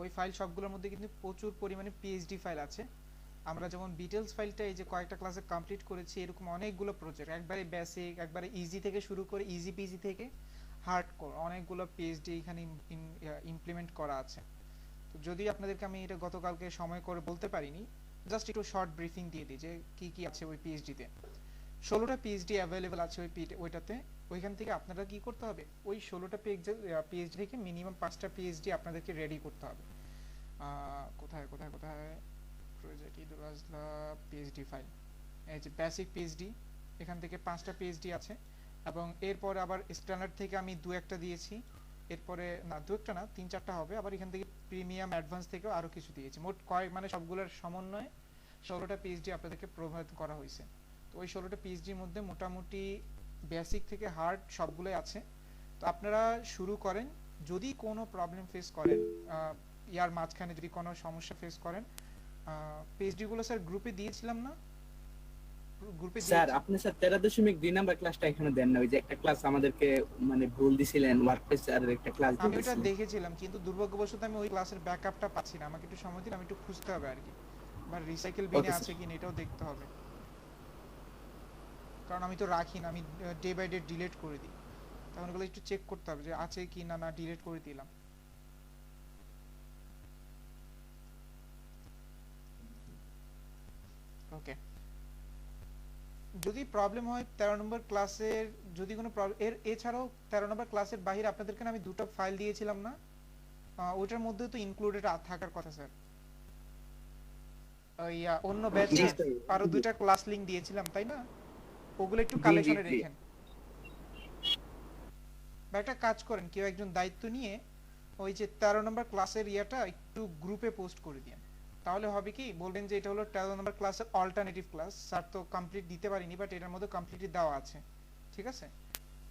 ওই ফাইল সবগুলোর মধ্যে কিন্তু প্রচুর পরিমাণে পিএইচডি ফাইল আছে। আমরা যেমন ডিটেলস ফাইলটা এই যে কয়েকটা ক্লাসে কমপ্লিট করেছি, এরকম অনেকগুলো প্রজেক্ট, একবারে বেসিক, একবারে ইজি থেকে শুরু করে ইজি পিজি থেকে হার্ডকোর অনেকগুলো পিএইচডি এখানে ইমপ্লিমেন্ট করা আছে। তো যদি আপনাদেরকে আমি এটা গতকালকে সময় করে বলতে পারিনি, জাস্ট একটু শর্ট ব্রিফিং দিয়ে দিই যে কি কি আছে ওই পিএইচডিতে। 16টা পিএইচডি অ্যাভেলেবেল আছে ওইটাতে। ওইখান থেকে আপনারা কি করতে হবে, ওই 16টা পিএইচডি থেকে মিনিমাম 5টা পিএইচডি আপনাদেরকে রেডি করতে হবে। কোথায় কোথায় কোথায় প্রজেক্ট ঈদুল আজলা পিএইচডি ফাইল, এই যে বেসিক পিএইচডি, এখান থেকে 5টা পিএইচডি আছে। এবং এরপর আবার স্ট্যান্ডার্ড থেকে আমি দু একটা দিয়েছি, এরপরে না দু একটা না 3-4টা হবে, আবার এখান থেকে প্রিমিয়াম অ্যাডভান্স থেকেও আরো কিছু দিয়েছি। মোট কয়েক মানে সবগুলোর সমন্বয়ে 16টা পিএইচডি আপনাদেরকে প্রোভাইড করা হয়েছে। তো ওই 16টা পিএইচডির মধ্যে মোটামুটি বেসিক থেকে হার্ড সবগুলোই আছে। তো আপনারা শুরু করেন। যদি কোনো প্রবলেম ফেস করেন, ইয়ার মাঝখানে যদি কোনো সমস্যা ফেস করেন, পিএইচডি গুলো স্যার গ্রুপে দিয়েছিলাম না? গ্রুপে স্যার দিয়েছি। আপনি স্যার 13.2 নাম্বার ক্লাসটা এখানে দেন না, ওই যে একটা ক্লাস আমাদেরকে মানে ভুল দিছিলেন, ওয়ার্ডপ্রেস আর একটা ক্লাস আমি ওটা দিয়েছিলেন। দেখেছিলাম, কিন্তু দুর্ভাগ্যবশত আমি ওই ক্লাসের ব্যাকআপটা পাচ্ছি না। আমাকে একটু সময় দিন, আমি একটু খুঁজতে হবে আর কি, বা রিসাইকেল বিনে ওকে আছে স্যার। কিনা এটাও দেখতে হবে। কারণ আমি তো রাখি না, আমি ডে বাই ডে ডিলিট করে দিই। তখন ওগুলো একটু চেক করতে হবে যে আছে কি না, না ডিলিট করে দিলাম। ওকে, যদি প্রবলেম হয় 13 নম্বর ক্লাসের, যদি কোনো এছাড়াও 13 নম্বর ক্লাসের বাইরে আপনাদেরকে আমি দুটো ফাইল দিয়েছিলাম না? ওইটার মধ্যে তো ইনক্লুডেড থাকার কথা স্যার। ওই অন্য জি ব্যাচে স্যার। আরো দুইটা ক্লাস লিংক দিয়েছিলাম, তাই না? ওগুলো একটু জি জি কালেকশনে জি। রেখেন। বা একটা কাজ করেন, কেউ একজন দায়িত্ব নিয়ে ওই যে 13 নম্বর ক্লাসের ইয়েটা একটু গ্রুপে পোস্ট করে দিন। তাহলে হবে কি, বলবেন যে এটা হলো 13 নম্বর ক্লাসের অল্টারনেটিভ ক্লাস, স্যার তো কমপ্লিট দিতে পারিনি, বাট এটার মধ্যে কমপ্লিটলি দেওয়া আছে। ঠিক আছে?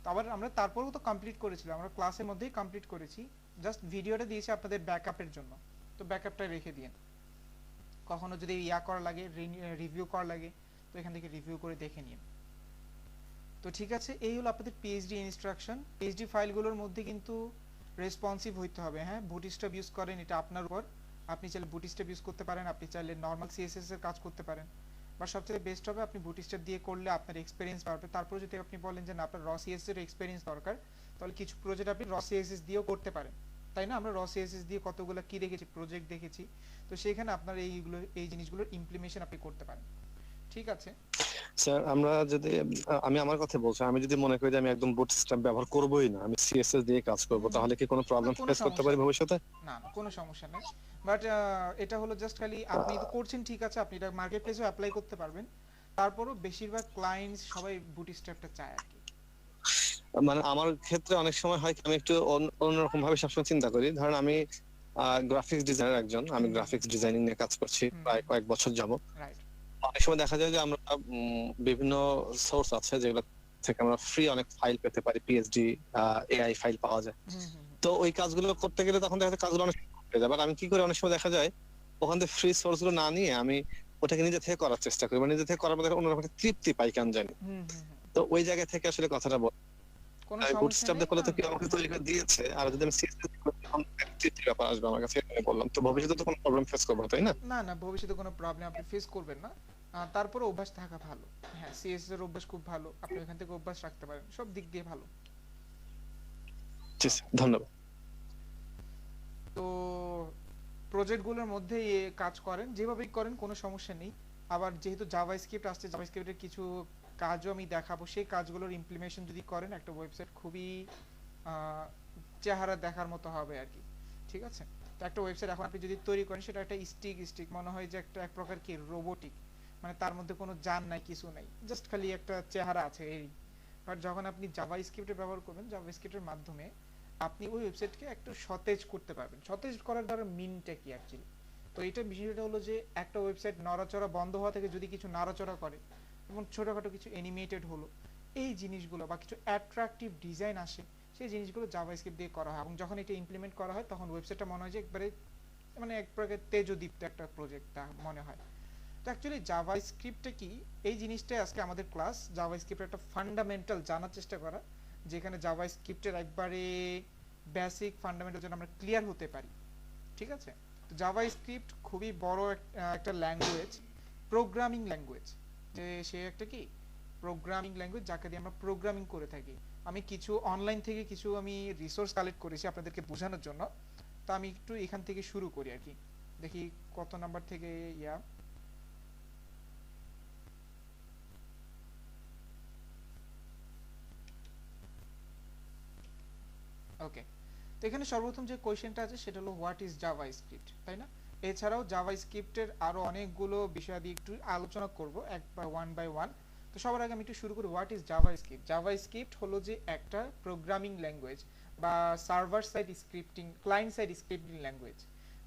তো আবার আমরা তারপরেও তো কমপ্লিট করেছিলাম, আমরা ক্লাসের মধ্যেই কমপ্লিট করেছি, জাস্ট ভিডিওটা দিয়েছি আপনাদের ব্যাকআপের জন্য। তো ব্যাকআপটা রেখে দিন, কখনো যদি ইয়া করা লাগে, রিভিউ করা লাগে, তো এখান থেকে রিভিউ করে দেখে নিন। তো ঠিক আছে, এই হলো আপনাদের পিএইচডি ইনস্ট্রাকশন। পিএইচডি ফাইলগুলোর মধ্যে কিন্তু রেসপন্সিভ হইতে হবে। হ্যাঁ, বুটস্ট্র্যাপ ইউজ করেন, এটা আপনার উপর। আপনি চাইলে বুটস্ট্র্যাপ ইউজ করতে পারেন, আপনি চাইলে নর্মাল সিএসএস এর কাজ করতে পারেন, বা সবচেয়ে বেস্ট হবে আপনি বুটস্ট্র্যাপ দিয়ে করলে আপনার এক্সপেরিয়েন্স বাড়বে। তারপরে যদি আপনি বলেন যে না আপনার র সিএসএস এর এক্সপেরিয়েন্স দরকার, তাহলে কিছু প্রজেক্ট আপনি র সিএসএস দিয়েও করতে পারেন, তাই না? আমরা র সিএসএস দিয়ে কতগুলো কি দেখেছি, প্রজেক্ট দেখেছি। তো সেখানে আপনার এই জিনিসগুলোর ইমপ্লিমেশন আপনি করতে পারেন। ঠিক আছে? স্যার আমরা যদি আমি আমার কথা বলছি, আমি যদি মনে করি যে আমি একদম বুটস্ট্র্যাপ ব্যবহার করবোই না, আমি সিএসএস দিয়ে কাজ করব, হুম, তাহলে কি কোনো না প্রবলেম কোনো ফেস করতে সমস্যা পারি নেই। ভবিষ্যতে? না না কোনো সমস্যা নেই, বাট এটা হলো জাস্ট খালি আপনি তো করছেন, ঠিক আছে, আপনি এটা মার্কেট প্লেসেও অ্যাপ্লাই করতে পারবেন। তারপরও বেশিরভাগ ক্লায়েন্টস সবাই বুটস্ট্র্যাপটা চায় আর কি। মানে আমার ক্ষেত্রে অনেক সময় হয় কি, আমি একটু অন্যরকম ভাবে সবসময় চিন্তা করি। ধরেন আমি গ্রাফিক্স ডিজাইনার একজন, আমি হুম হুম গ্রাফিক্স ডিজাইনিং নিয়ে কাজ করছি হুম প্রায় হুম, কয়েক বছর যাবত। রাইট। অনেক সময় দেখা যায় যে আমরা বিভিন্ন সোর্স আছে যেগুলো থেকে আমরা ফ্রি অনেক ফাইল পেতে পারি, পিএইচডি এআই ফাইল পাওয়া যায়। হুম হুম হুম। তো ওই কাজগুলো করতে গেলে তখন দেখা যায় কাজগুলো অনেক হয়ে যায়। বাট আমি কি করি, অনেক সময় দেখা যায় ওখান থেকে ফ্রি সোর্স গুলো না নিয়ে আমি ওটাকে নিজে থেকে করার চেষ্টা করি, মানে নিজে থেকে করার মধ্যে অন্যরকম একটা তৃপ্তি পাই কেন জানি। হুম হুম হুম। তো ওই জায়গা থেকে আসলে কথাটা বল, কোনো আমি সমস্যা বুটস্ট্র্যাপ নেই। দিয়ে করলে তো কি আমাকে তৈরি করে দিয়েছে, আর যদি আমি সিএসএস করি তখন একটা তৃপ্তির ব্যাপার আসবে আমার কাছে, এটা আমি বললাম। তো ভবিষ্যতে তো কোনো প্রবলেম ফেস করবো না, তাই না? না না, ভবিষ্যতে কোনো প্রবলেম আপনি ফেস করবেন না। তারপরে অভ্যাস থাকা ভালো। হ্যাঁ, সিএসএস এর অভ্যাস খুব ভালো, আপনি এখান থেকে অভ্যাস রাখতে পারেন, সব দিক দিয়ে ভালো। জি স্যার, ধন্যবাদ। তো প্রজেক্টগুলোর মধ্যে কাজ করেন, যেভাবেই করেন কোনো সমস্যা নেই। আবার যেহেতু জাভাস্ক্রিপ্ট আসছে, জাভাস্ক্রিপ্টের কিছু কাজও আমি দেখাবো, সেই কাজগুলোর ইমপ্লিমেশন যদি করেন, একটা ওয়েবসাইট খুবই আহ, চেহারা দেখার মতো হবে আর কি। ঠিক আছে? তো একটা ওয়েবসাইট এখন আপনি যদি তৈরি করেন, সেটা একটা স্টিক মনে হয় যে একটা এক প্রকার কি রোবোটিক, মানে তার মধ্যে কোনো জান নাই, কিছু নাই, জাস্ট খালি একটা চেহারা আছে এই। বাট যখন আপনি জাভাস্ক্রিপ্ট ব্যবহার করবেন, জাভাস্ক্রিপ্টের মাধ্যমে আপনি ওই ওয়েবসাইটকে একটু সতেজ করতে পারবেন। সতেজ করার দ্বারা মিনটা কি অ্যাকচুয়ালি? তো এটা বিষয়টা হলো যে একটা ওয়েবসাইট নড়াচড়া বন্ধ হওয়া থেকে যদি কিছু নাড়াচড়া করে, এবং ছোটখাটো কিছু অ্যানিমেটেড হলো, এই জিনিসগুলো বা কিছু অ্যাট্রাকটিভ ডিজাইন আসে, সেই জিনিসগুলো জাভাস্ক্রিপ্ট দিয়ে করা হয়। এবং যখন এটা ইমপ্লিমেন্ট করা হয়, তখন ওয়েবসাইটটা মনে হয় যে একবারে মানে এক প্রকার তেজদীপ্ত একটা প্রজেক্ট মনে হয়। তো অ্যাকচুয়ালি জাভাস্ক্রিপ্টটা কি, এই জিনিসটাই আজকে আমাদের ক্লাস। জাভাস্ক্রিপ্টের একটা ফান্ডামেন্টাল জানার চেষ্টা করা, যেখানে জাভাস্ক্রিপ্টের একবারে বেসিক ফান্ডামেন্টাল যেন আমরা ক্লিয়ার হতে পারি। ঠিক আছে? তো জাভাস্ক্রিপ্ট খুবই বড় একটা ল্যাঙ্গুয়েজ, প্রোগ্রামিং ল্যাঙ্গুয়েজ, যে সে একটা কি প্রোগ্রামিং ল্যাঙ্গুয়েজ যাকে দিয়ে আমরা প্রোগ্রামিং করে থাকি। আমি কিছু অনলাইন থেকে কিছু আমি রিসোর্স কালেক্ট করেছি আপনাদেরকে বোঝানোর জন্য। তো আমি একটু এখান থেকে শুরু করি আর কি, দেখি কত নাম্বার থেকে ইয়া। ওকে, তো এখানে সর্বপ্রথম যে কোয়েশ্চেনটা আছে সেটা হলো হোয়াট ইজ জাভাস্ক্রিপ্ট, তাই না? এছাড়াও জাভাস্ক্রিপ্টের আরো অনেকগুলো বিষয় দিয়ে একটু আলোচনা করব একবার ওয়ান বাই ওয়ান। তো সবার আগে আমি একটু শুরু করি হোয়াট ইজ জাভাস্ক্রিপ্ট। জাভাস্ক্রিপ্ট হলো যে একটা প্রোগ্রামিং ল্যাঙ্গুয়েজ বা server side scripting, client side scripting language,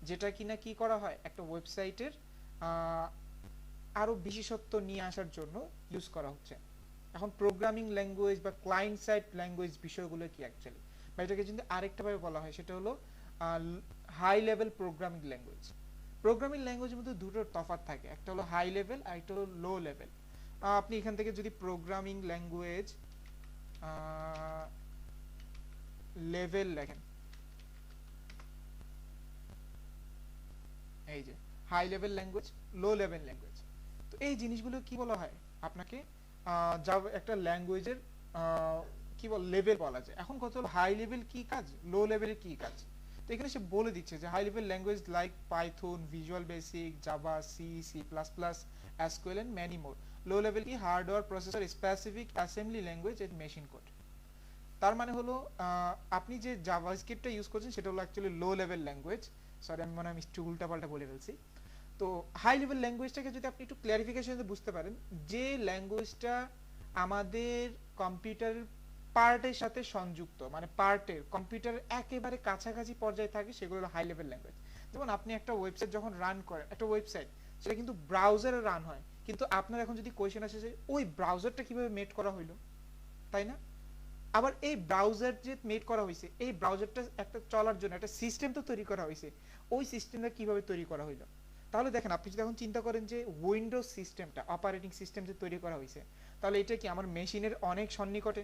যেটা কিনা কি করা হয় একটা ওয়েবসাইটের আরো বিশেষত্ব নিয়ে আসার জন্য ইউজ করা হচ্ছে। এখন প্রোগ্রামিং ল্যাঙ্গুয়েজ বা ক্লায়েন্ট সাইড ল্যাঙ্গুয়েজ বিষয়গুলো কি অ্যাকচুয়ালি, বা এটাকে যদি আরেকটা ভাবে বলা হয় সেটা হলো high level programming language. Programming ল্যাঙ্গুয়েজের মধ্যে দুটো তফাৎ থাকে, একটা হলো হাই লেভেল আর একটা হলো লো লেভেল। আপনি এখান থেকে যদি প্রোগ্রামিং ল্যাঙ্গুয়েজ লেভেল লেখেন, এই যে high level language, low level language, তো এই জিনিসগুলো কি বলা হয় আপনাকে, একটা ল্যাঙ্গুয়েজের কি বল লেভেল বলা যায়। এখন কত হলো হাই লেভেল কি কাজ, লো লেভেলের কি কাজ। তো এখানে সে বলে দিচ্ছে যে high level language like Python, Visual Basic, Java, C, C plus plus, SQL and many more. Low level কি hardware processor specific assembly language and machine code. তার মানে হলো আপনি যে জাভাস্ক্রিপ্টটা ইউজ করছেন সেটা হলো অ্যাকচুয়ালি লো লেভেল ল্যাঙ্গুয়েজ। সরি, আমি মনে হয় একটু উল্টাপাল্টা বলে ফেলছি। তো হাই লেভেল ল্যাঙ্গুয়েজটাকে যদি আপনি একটু ক্ল্যারিফিকেশনে বুঝতে পারেন, যে ল্যাঙ্গুয়েজটা আমাদের কম্পিউটারের পার্টের সাথে সংযুক্ত, মানে পার্টের কম্পিউটারের একেবারে কাছাকাছি পর্যায়ে থাকে, সেগুলো হলো হাই লেভেল ল্যাঙ্গুয়েজ। যেমন আপনি একটা ওয়েবসাইট যখন রান করেন, একটা ওয়েবসাইট সেটা কিন্তু ব্রাউজারে রান হয়, কিন্তু আপনার এখন যদি কোয়েশ্চেন আসে যে ওই ব্রাউজারটা কিভাবে মেড করা হইলো, তাই না? আবার এই ব্রাউজার যে মেড করা হয়েছে, এই ব্রাউজারটা একটা চলার জন্য একটা সিস্টেম তো তৈরি করা হয়েছে, ওই সিস্টেমটা কিভাবে তৈরি করা হইলো। তাহলে দেখেন, আপনি যদি এখন চিন্তা করেন যে উইন্ডোজ সিস্টেমটা, অপারেটিং সিস্টেম যে তৈরি করা হয়েছে, তাহলে এটা কি আমার মেশিনের অনেক সন্নিকটে।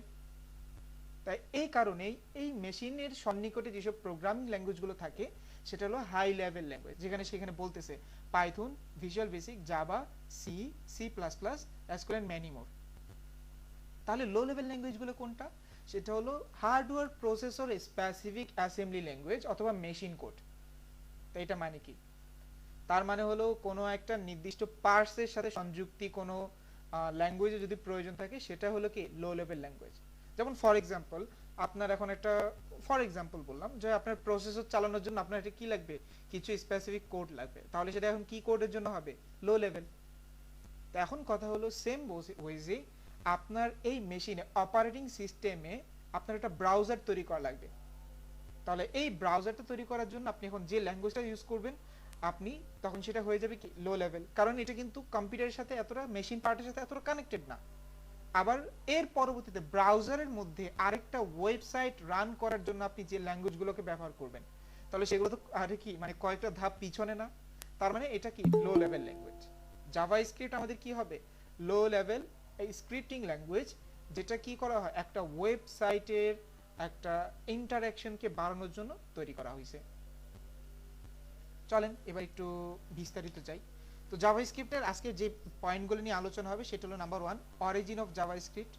তাই এই কারণেই এই মেশিনের সন্নিকটে যেসব প্রোগ্রামিং ল্যাঙ্গুয়েজগুলো থাকে সেটা হলো হাই লেভেল ল্যাঙ্গুয়েজ, যেখানে সেখানে বলতেছে Python, Visual Basic, Java, C, C plus plus, SQL and many more. তাহলে লো লেভেল ল্যাঙ্গুয়েজগুলো কোনটা, সেটা হলো hardware processor specific assembly language অথবা মেশিন কোড। তো এটা মানে কি, তার মানে হলো কোনো একটা নির্দিষ্ট পার্টসের সাথে সংযুক্তি কোনো ল্যাঙ্গুয়েজে যদি প্রয়োজন থাকে সেটা হলো কি লো লেভেল ল্যাঙ্গুয়েজ। যেমন ফর এক্সাম্পল, আপনার এখন একটা ফর এক্সাম্পল বললাম যে আপনার প্রসেসর চালানোর জন্য আপনার এটা কি লাগবে, কিছু স্পেসিফিক কোড লাগবে, তাহলে সেটা এখন কি কোডের জন্য হবে, লো লেভেল। তো এখন কথা হলো সেম ওয়েজে আপনার এই মেশিনে অপারেটিং সিস্টেমে আপনার একটা ব্রাউজার তৈরি করা লাগবে। তাহলে এই ব্রাউজারটা তৈরি করার জন্য আপনি এখন যে ল্যাঙ্গুয়েজটা ইউজ করবেন, আপনি তখন সেটা হয়ে যাবে কি লো লেভেল, কারণ এটা কিন্তু কম্পিউটারের সাথে এতটা, মেশিন পার্টের সাথে এতটা কানেক্টেড না। আবার এর পরবর্তীতে ব্রাউজারের মধ্যে আরেকটা ওয়েবসাইট রান করার জন্য আপনি যে ল্যাঙ্গুয়েজগুলোকে ব্যবহার করবেন, তাহলে সেগুলো তো আরে কি মানে কয়েকটা ধাপ পিছনে না। তার মানে এটা কি লো লেভেল ল্যাঙ্গুয়েজ। জাভাস্ক্রিপ্ট আমাদের কি হবে, লো লেভেল স্ক্রিপ্টিং ল্যাঙ্গুয়েজ, যেটা কি করা হয় একটা ওয়েবসাইটের একটা ইন্টারঅ্যাকশনকে বাড়ানোর জন্য তৈরি করা হয়েছে। চলেন এবার একটু বিস্তারিত যাই। তো জাভাস্ক্রিপ্টের আজকে যে পয়েন্টগুলো নিয়ে আলোচনা হবে সেটা হলো number 1, origin of JavaScript,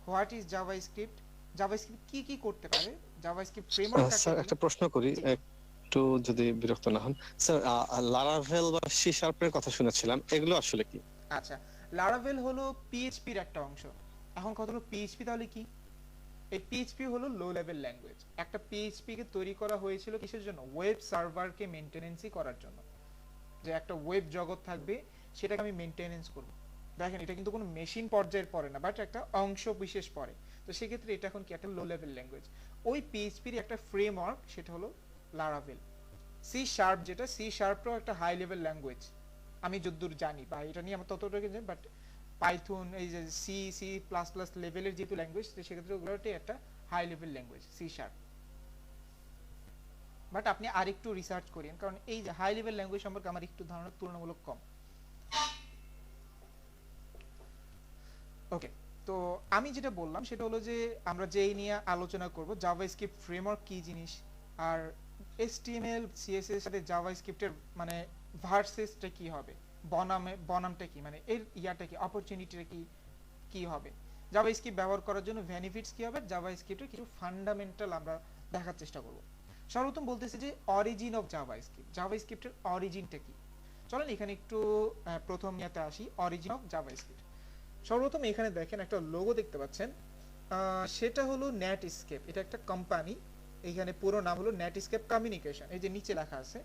what is JavaScript, JavaScript কি কি করতে পারে, জাভাস্ক্রিপ্ট ফ্রেমওয়ার্ক কাকে স্যার বলে। একটা প্রশ্ন করি, একটু যদি বিরক্ত না হন স্যার, লারাভেল বা সি শার্পের কথা শুনেছিলাম, এগুলো আসলে কি? আচ্ছা, লারাভেল হলো পিএইচপির একটা অংশ। এখন কত হলো পিএইচপি, তাহলে কি, এই পিএইচপি হলো লো লেভেল ল্যাঙ্গুয়েজ। একটা পিএইচপি কে তৈরি করা হয়েছিল কিসের জন্য, ওয়েব সার্ভারকে মেইনটেনেন্সই করার জন্য, যে একটা ওয়েব জগৎ থাকবে সেটাকে আমি মেইনটেনেন্স করব। দেখেন এটা কিন্তু কোনো মেশিন পর্যায়ের পড়ে না, বাট একটা অংশ বিশেষ পড়ে। তো সেক্ষেত্রে এটা এখন কি একটা লো লেভেল ল্যাঙ্গুয়েজ। ওই পিএইচপির একটা ফ্রেমওয়ার্ক সেটা হলো লারাভেল। সি শার্প, যেটা সি শার্পটাও একটা হাই লেভেল ল্যাঙ্গুয়েজ আমি যতদূর জানি, বা এটা নিয়ে আমার ততটুকু জানি, বাট পাইথন, এই যে সি, সি প্লাস প্লাস লেভেলের যেহেতু ল্যাঙ্গুয়েজ, সেক্ষেত্রে ওগুলোটাই একটা high level language C sharp. But আপনি আরেকটু রিসার্চ করেন, কারণ এই যে হাই লেভেল ল্যাঙ্গুয়েজ সম্পর্কে আমার একটু ধারণা তুলনামূলক কম। ওকে, তো আমি যেটা বললাম সেটা হলো যে আমরা যেই নিয়ে আলোচনা করব জাভাস্ক্রিপ্ট ফ্রেমওয়ার্ক কি জিনিস, আর HTML CSS এর সাথে জাভাস্ক্রিপ্টের মানে ভার্সেসটা কি হবে, বনামটা কি, মানে এর ইয়াটা কি, অপরচুনিটিটা কি কি হবে। জাভাস্ক্রিপ্ট ব্যবহার করার জন্য বেনিফিটস কি হবে, জাভাস্ক্রিপ্টের কিছু ফান্ডামেন্টাল আমরা দেখার চেষ্টা করব। সর্বপ্রথম বলতেছে যে অরিজিন অফ জাভাস্ক্রিপ্ট, জাভাস্ক্রিপ্টের অরিজিনটা কি। চলেন এখানে একটু প্রথম ইয়াতে আসি, অরিজিন অফ জাভাস্ক্রিপ্ট। সর্বপ্রথম এখানে দেখেন একটা লোগো দেখতে পাচ্ছেন, সেটা হলো নেটস্কেপ, এটা একটা কোম্পানি। এখানে পুরো নাম হলো নেটস্কেপ কমিউনিকেশন, এই যে নিচে লেখা আছে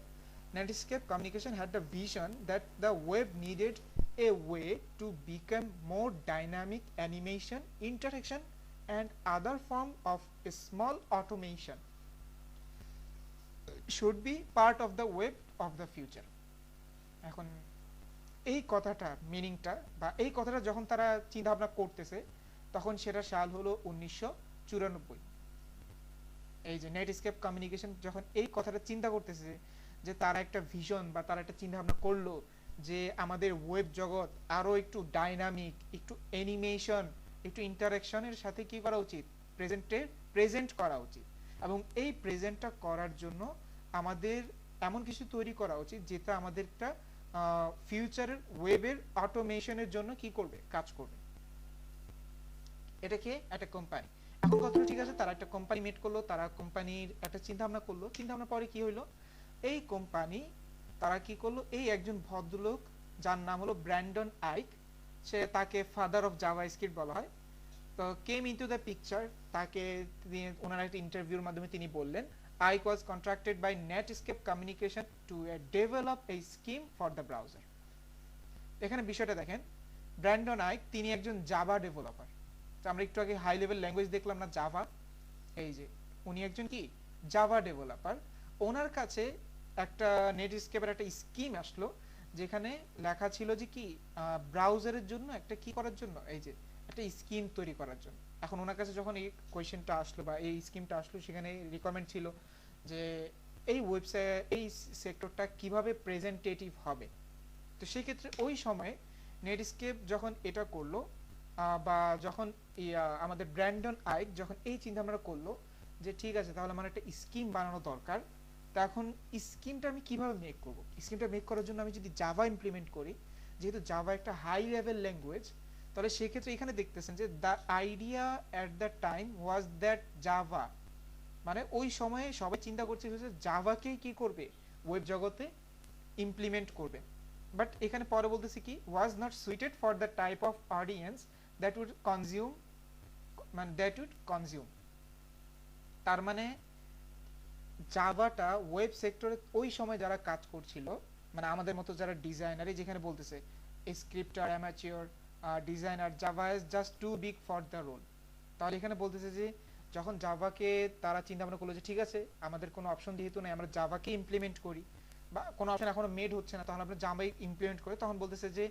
Netscape communication had the vision that the web needed a way to become more dynamic animation, interaction and other form of a small automation should be part of the web of the future. এখন এই কথাটা মিনিংটা বা এই কথাটা যখন তারা চিন্তা ভাবনা করতেছে তখন সেটা সাল হলো 1994। এই যে নেটস্কেপ কমিউনিকেশন যখন এই কথাটা চিন্তা করতেছে যে তারা একটা ভিশন বা তারা একটা চিন্তা ভাবনা করলো যে আমাদের ওয়েব জগৎ আরো একটু ডাইনামিক, একটু অ্যানিমেশন, একটু ইন্টারেকশনের সাথে কি করা উচিত, প্রেজেন্ট করা উচিত। এবং এই প্রেজেন্টটা করার জন্য আমাদের এমন কিছু তৈরি করা উচিত যেটা আমাদেরটা ফিউচারের ওয়েবের অটোমেশনের জন্য কি করবে, কাজ করবে। এটা কি একটা কোম্পানি। এখন কথাটা ঠিক আছে, তারা একটা কোম্পানি মেড করলো, তারা কোম্পানির একটা চিন্তা ভাবনা করলো, চিন্তা ভাবনা পরে কি হইলো, এই কোম্পানি তারা কি করলো, এই একজন ভদ্রলোক যার নাম হলো ব্র্যান্ডন আইক, সে তাকে ফাদার অফ জাভাস্ক্রিপ্ট বলা হয়, তো কেম ইনটু দ্য পিকচার। তাকে ওনার একটা ইন্টারভিউর মাধ্যমে তিনি বললেন Eich was contracted by Netscape communication to develop a scheme for the browser. এখানে বিষয়টা দেখেন, ব্র্যান্ডন আইক তিনি একজন জাভা ডেভেলপার। আমরা একটু আগে হাই লেভেল ল্যাঙ্গুয়েজ দেখলাম না, জাভা, এই যে উনি একজন কি জাভা ডেভেলপার। ওনার কাছে একটা নেটস্কেপের একটা স্কিম আসলো যেখানে লেখা ছিল যে কি ব্রাউজারের জন্য একটা কি করার জন্য, এই যে একটা স্কিম তৈরি করার জন্য। এখন ওনার কাছে যখন এই কোয়েশ্চেনটা আসলো বা এই স্কিমটা আসলো, সেখানে রিকমেন্ড ছিল যে এই ওয়েবসাইট এই সেক্টরটা কিভাবে প্রেজেন্টেটিভ হবে। তো সেই ক্ষেত্রে ওই সময়ে নেটস্কেপ যখন এটা করলো বা যখন আমাদের ব্র্যান্ডন আইক যখন এই চিন্তা ভাবনা করলো যে ঠিক আছে তাহলে আমার একটা স্কিম বানানো দরকার, তা এখন স্কিমটা আমি কিভাবে মেক করব। স্কিমটা মেক করার জন্য আমি যদি জাভা ইমপ্লিমেন্ট করি, যেহেতু জাভা একটা হাই লেভেল ল্যাঙ্গুয়েজ, তাহলে সেক্ষেত্রে এখানে দেখতেছেন যে the idea at the time was that Java, মানে ওই সময়ে সবাই চিন্তা করছে যে জাভাকেই কি করবে, ওয়েব জগতে ইমপ্লিমেন্ট করবে। বাট এখানে পরে বলতেছি কি was not suited for the type of audience that would consume, মানে দ্যাট উড কনজিউম। তার মানে জাভাটা ওয়েব সেক্টরে ওই সময় যারা কাজ করছিল, মানে আমাদের মতো যারা ডিজাইনার, যেখানে বলতেছে scripter, amateur designer, Java is just too big for the role. তাহলে এখানে বলতেছে যে যখন জাভাকে তারা চিন্তা ভাবনা করলো যে ঠিক আছে আমাদের কোনো অপশন যেহেতু নেই, আমরা জাভাকে ইমপ্লিমেন্ট করি, বা কোনো অপশন এখনো মেড হচ্ছে না, তখন আমরা জাভাই ইমপ্লিমেন্ট করি। তখন বলতেছে যে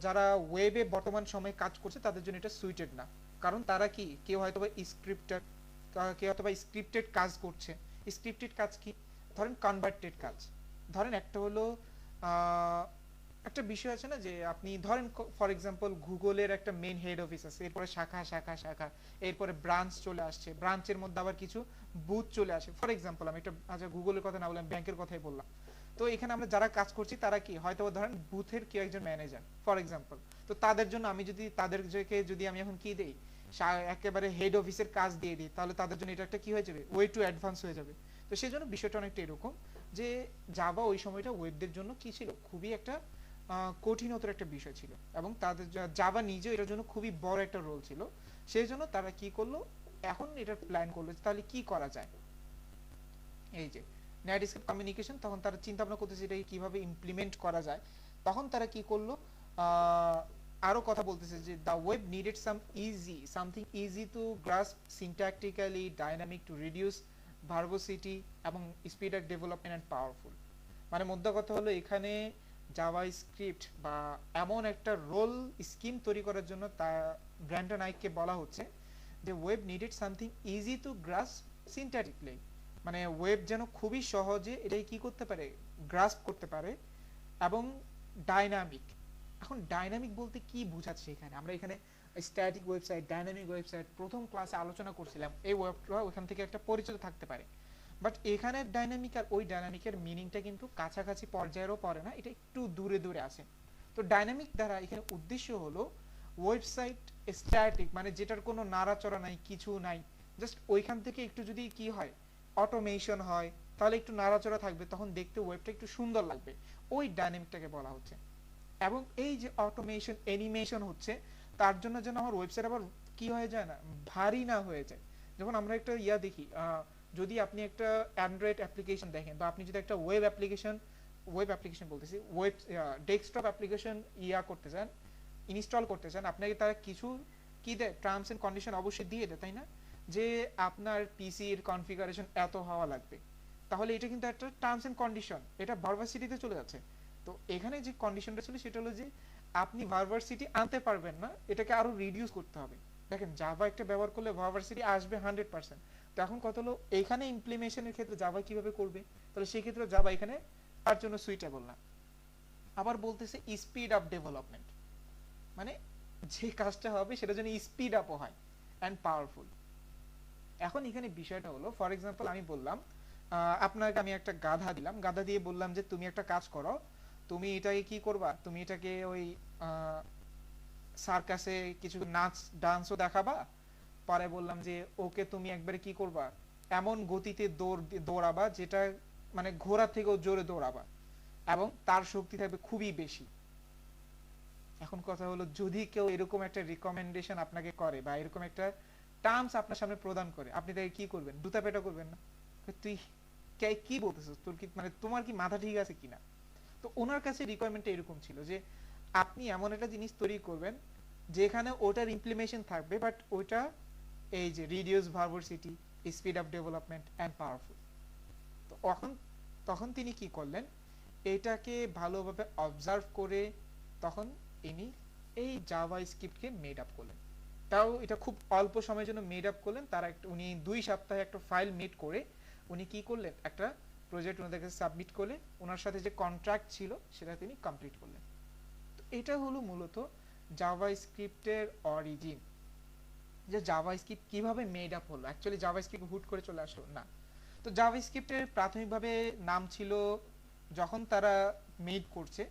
যারা ওয়েবে বর্তমান সময়ে কাজ করছে তাদের জন্য এটা সুইটেড না, কারণ তারা কি কেউ হয়তো বা স্ক্রিপ্টার, কেউ হয়তো বা স্ক্রিপ্টেড কাজ করছে। স্ক্রিপ্টেড কাজ কি, ধরেন কনভার্টেড কাজ, ধরেন একটা হলো একটা বিষয় আছে না যে আপনি ধরেন ফর এক্সাম্পল গুগলের একটা মেইন হেড অফিস আছে, এরপরে শাখা শাখা শাখা, এরপরে ব্রাঞ্চ চলে আসছে, ব্রাঞ্চের মধ্যে আবার কিছু বুথ চলে আসে। ফর এক্সাম্পল আমি একটা আচ্ছা গুগলের কথা না বললাম, ব্যাংকের কথাই বললাম। তো এখানে আমরা যারা কাজ করছি তারা কি হয়তো ধরেন বুথের কেউ একজন ম্যানেজার ফর এক্সাম্পল, তো তাদের জন্য আমি যদি তাদেরকে যদি আমি এখন কি দেই, একেবারে হেড অফিসের কাজ দিয়ে দিই, তাহলে তাদের জন্য এটা একটা কি হয়ে যাবে, ওয়ে টু অ্যাডভান্স হয়ে যাবে। তো সেই জন্য বিষয়টা অনেকটা এরকম যে জাভা ওই সময়টা ওয়েবদের জন্য কি ছিল, খুবই একটা কঠিনতর একটা বিষয় ছিল, এবং তাদের জাভা নিজেও এটার জন্য খুবই বড় একটা রোল ছিল। সেই জন্য তারা কি করলো, এখন এটা প্ল্যান করলো তাহলে কি করা যায়। এই যে নেটস্কেপ কমিউনিকেশন তখন তারা চিন্তা ভাবনা করতেছে এটাকে কিভাবে ইমপ্লিমেন্ট করা যায়। তখন তারা কি করলো, আরো কথা বলতেছে যে the web needed something easy to grasp, syntactically dynamic to reduce verbosity এবং speed of development and powerful. মানে মধ্য কথা হলো এখানে জাভাস্ক্রিপ্ট বা এমন একটা রোল স্কিম তৈরি করার জন্য তা ব্র্যান্ডন আইককে বলা হচ্ছে যে web needed something easy to grasp syntactically, মানে ওয়েব যেন খুবই সহজে এটাই কি করতে পারে, গ্রাস্প করতে পারে, এবং ডাইনামিক। এখন ডাইনামিক বলতে কি বোঝাচ্ছে এখানে, আমরা এখানে স্ট্যাটিক ওয়েবসাইট, ডাইনামিক ওয়েবসাইট প্রথম ক্লাসে আলোচনা করছিলাম, এই ওয়েবটা ওখান থেকে একটা পরিচিত থাকতে পারে। বাট এখানে ডাইনামিক আর ওই ডাইনামিকের মিনিংটা কিন্তু কাছাকাছি পর্যায়েরও পড়ে না, এটা একটু দূরে দূরে আছে। তো ডাইনামিক দ্বারা এখানে উদ্দেশ্য হলো ওয়েবসাইট স্ট্যাটিক, মানে যেটার কোনো নাড়াচড়া নাই, কিছু নাই, জাস্ট ওইখান থেকে একটু যদি কি হয় অটোমেশন হয়, তাহলে একটু নাড়াচড়া থাকবে, তখন দেখতে ওয়েবটা একটু সুন্দর লাগবে, ওই ডাইনামিকটাকে বলা হচ্ছে। এবং এই যে অটোমেশন অ্যানিমেশন হচ্ছে, তার জন্য যেন আমার ওয়েবসাইট আবার কি হয়ে যায় না, ভারী না হয়ে যায়। যখন আমরা একটা দেখি, যদি আপনি একটা অ্যান্ড্রয়েড অ্যাপ্লিকেশন দেখেন, বা আপনি যদি একটা ওয়েব অ্যাপ্লিকেশন বলতেছি, ওয়েব ডেস্কটপ অ্যাপ্লিকেশন করতে চান, ইনস্টল করতে চান, আপনাকে তারা কিছু কি দেয়, টার্মস এন্ড কন্ডিশন অবশ্যই দিয়ে দেয়, তাই না? যে আপনার পিসির কনফিগারেশন এত হওয়া লাগবে, তাহলে এটা কিন্তু একটা টার্মস এন্ড কন্ডিশন, এটা ভার্ভাসিটিতে চলে যাচ্ছে। তো এখানে যে কন্ডিশনটা ছিল সেটা হলো যে আপনি ভার্ভাসিটি আনতে পারবেন না, এটাকে আরো রিডিউস করতে হবে। দেখেন জাভা একটা ব্যবহার করলে ভার্ভাসিটি আসবে 100%। তো এখন কত হলো এখানে ইমপ্লিমেশনের ক্ষেত্রে জাভা কিভাবে করবে, তাহলে সেই ক্ষেত্রে জাভা এখানে তার জন্য সুইটেবল না। আবার বলতেছে স্পিড আপ ডেভেলপমেন্ট, মানে যে কাজটা হবে সেটা যেন স্পিড আপও হয় অ্যান্ড পাওয়ারফুল। এখন এখানে বিষয়টা হলো, ফর এক্সাম্পল আমি বললাম আপনাকে আমি একটা গাধা দিলাম, গাধা দিয়ে বললাম যে তুমি একটা কাজ করো, তুমি এটাকে কি করবা, তুমি এটাকে ওই সার্কাসে কিছু নাচ ডান্সও দেখাবা, পরে বললাম যে ওকে তুমি একবারে কি করবা, এমন গতিতে দৌড়াবা যেটা মানে ঘোড়া থেকেও জোরে দৌড়াবা, এবং তার শক্তি থাকবে খুবই বেশি। এখন কথা হলো যদি কেউ এরকম একটা রিকমেন্ডেশন আপনাকে করে, বা এরকম একটা টার্মস আপনার সামনে প্রদান করে, আপনি তাকে কি করবেন, দুটা পেটা করবেন না? তুই কি বলতেছিস, তোর কি মানে তোমার কি মাথা ঠিক আছে কিনা? তো ওনার কাছে রিকোয়ারমেন্টটা এরকম ছিল যে আপনি এমন একটা জিনিস তৈরি করবেন যেখানে ওটার ইমপ্লিমেশন থাকবে, বাট ওটা এই যে reduce verbosity, speed up development and powerful. তো তখন তিনি কি করলেন, এটাকে ভালোভাবে অবজার্ভ করে তখন ইনি এই জাভা স্ক্রিপ্টকে মেড আপ করলেন। তাও এটা খুব অল্প সময়ের জন্য মেড আপ করলেন। তারা উনি 2 সপ্তাহে একটা ফাইল মেড করে উনি কি করলেন, একটা প্রজেক্ট ওনাদের কাছে সাবমিট করলে ওনার সাথে যে কন্ট্রাক্ট ছিল সেটা তিনি কমপ্লিট করলেন। তো এটা হলো মূলত জাভা স্ক্রিপ্টের অরিজিন, যে জাভা স্ক্রিপ্ট কিভাবে মেড আপ হলো। অ্যাকচুয়ালি জাভা স্ক্রিপ্ট হুট করে চলে আসলো না। তো জাভা স্ক্রিপ্টের প্রাথমিকভাবে নাম ছিল, যখন তারা মেড করছে,